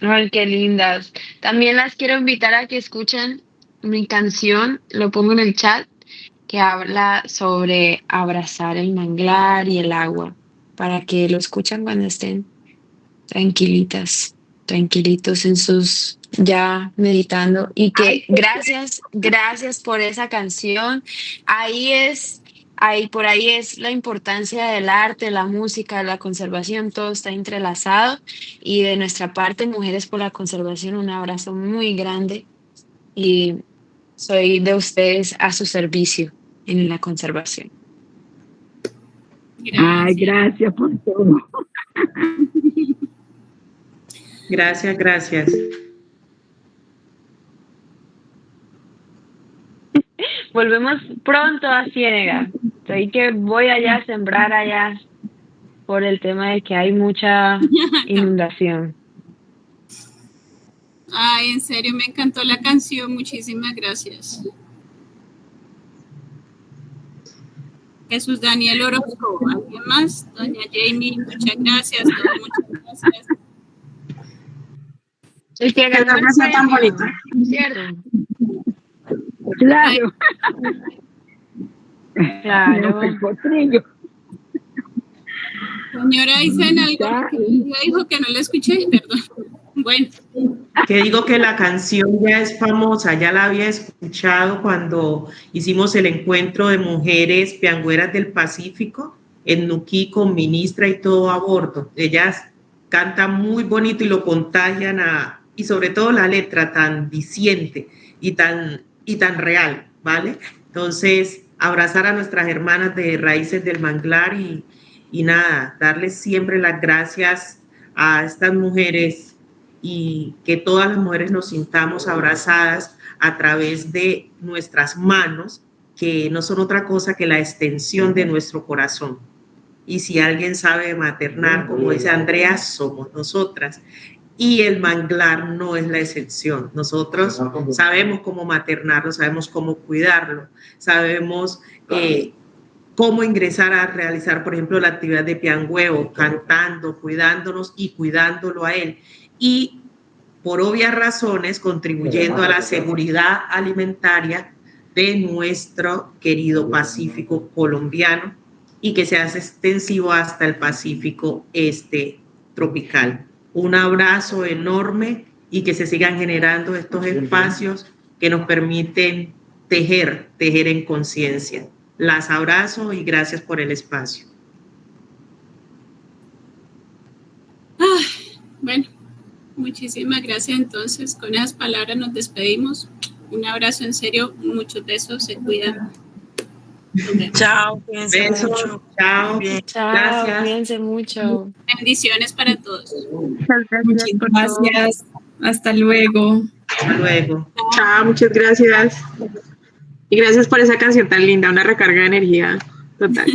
C: Ay, qué lindas. También las quiero invitar a que escuchen mi canción, lo pongo en el chat, que habla sobre abrazar el manglar y el agua, para que lo escuchen cuando estén tranquilitas, tranquilitos en sus ya meditando. Y que gracias por esa canción. Por ahí es la importancia del arte, la música, la conservación, todo está entrelazado. Y de nuestra parte, Mujeres por la Conservación, un abrazo muy grande. Y soy de ustedes a su servicio en la conservación.
M: Gracias. Ay, gracias por todo.
G: Gracias, gracias.
C: Volvemos pronto a Ciénega. Estoy que voy allá a sembrar allá por el tema de que hay mucha inundación.
A: Ay, en serio, me encantó la canción. Muchísimas gracias. Jesús Daniel Orozco. ¿Alguien más? Doña Jamie, muchas gracias. Muchas gracias.
C: El que ganó el
D: premio tan bonito.
C: ¿Cierto?
M: Claro.
C: Claro.
M: El potrillo.
A: Señora Aysén, algo que dijo que no le escuché, perdón. Bueno.
G: Que digo que la canción ya es famosa, ya la había escuchado cuando hicimos el encuentro de mujeres piangüeras del Pacífico en Nuquí con ministra y todo a bordo. Ellas cantan muy bonito y lo contagian y sobre todo la letra tan diciente y tan real, ¿vale? Entonces, abrazar a nuestras hermanas de Raíces del Manglar y nada, darles siempre las gracias a estas mujeres y que todas las mujeres nos sintamos abrazadas a través de nuestras manos, que no son otra cosa que la extensión de nuestro corazón. Y si alguien sabe maternar, como dice Andrea, somos nosotras. Y el manglar no es la excepción. Nosotros sabemos cómo maternarlo, sabemos cómo cuidarlo, sabemos cómo ingresar a realizar, por ejemplo, la actividad de piangüeo, cantando, cuidándonos y cuidándolo a él. Y por obvias razones, contribuyendo a la seguridad alimentaria de nuestro querido Pacífico colombiano y que se hace extensivo hasta el Pacífico tropical. Un abrazo enorme y que se sigan generando estos espacios que nos permiten tejer en conciencia. Las abrazo y gracias por el espacio.
A: Bueno, muchísimas gracias. Entonces, con esas palabras nos despedimos. Un abrazo, en serio, muchos besos, se cuidan.
B: Chao, cuídense mucho.
G: Chao.
C: Chao,
G: gracias.
C: Cuídense mucho.
A: Bendiciones para todos.
E: Muchas gracias. Hasta luego.
G: Hasta luego.
D: Chao, muchas gracias. Y gracias por esa canción tan linda, una recarga de energía total.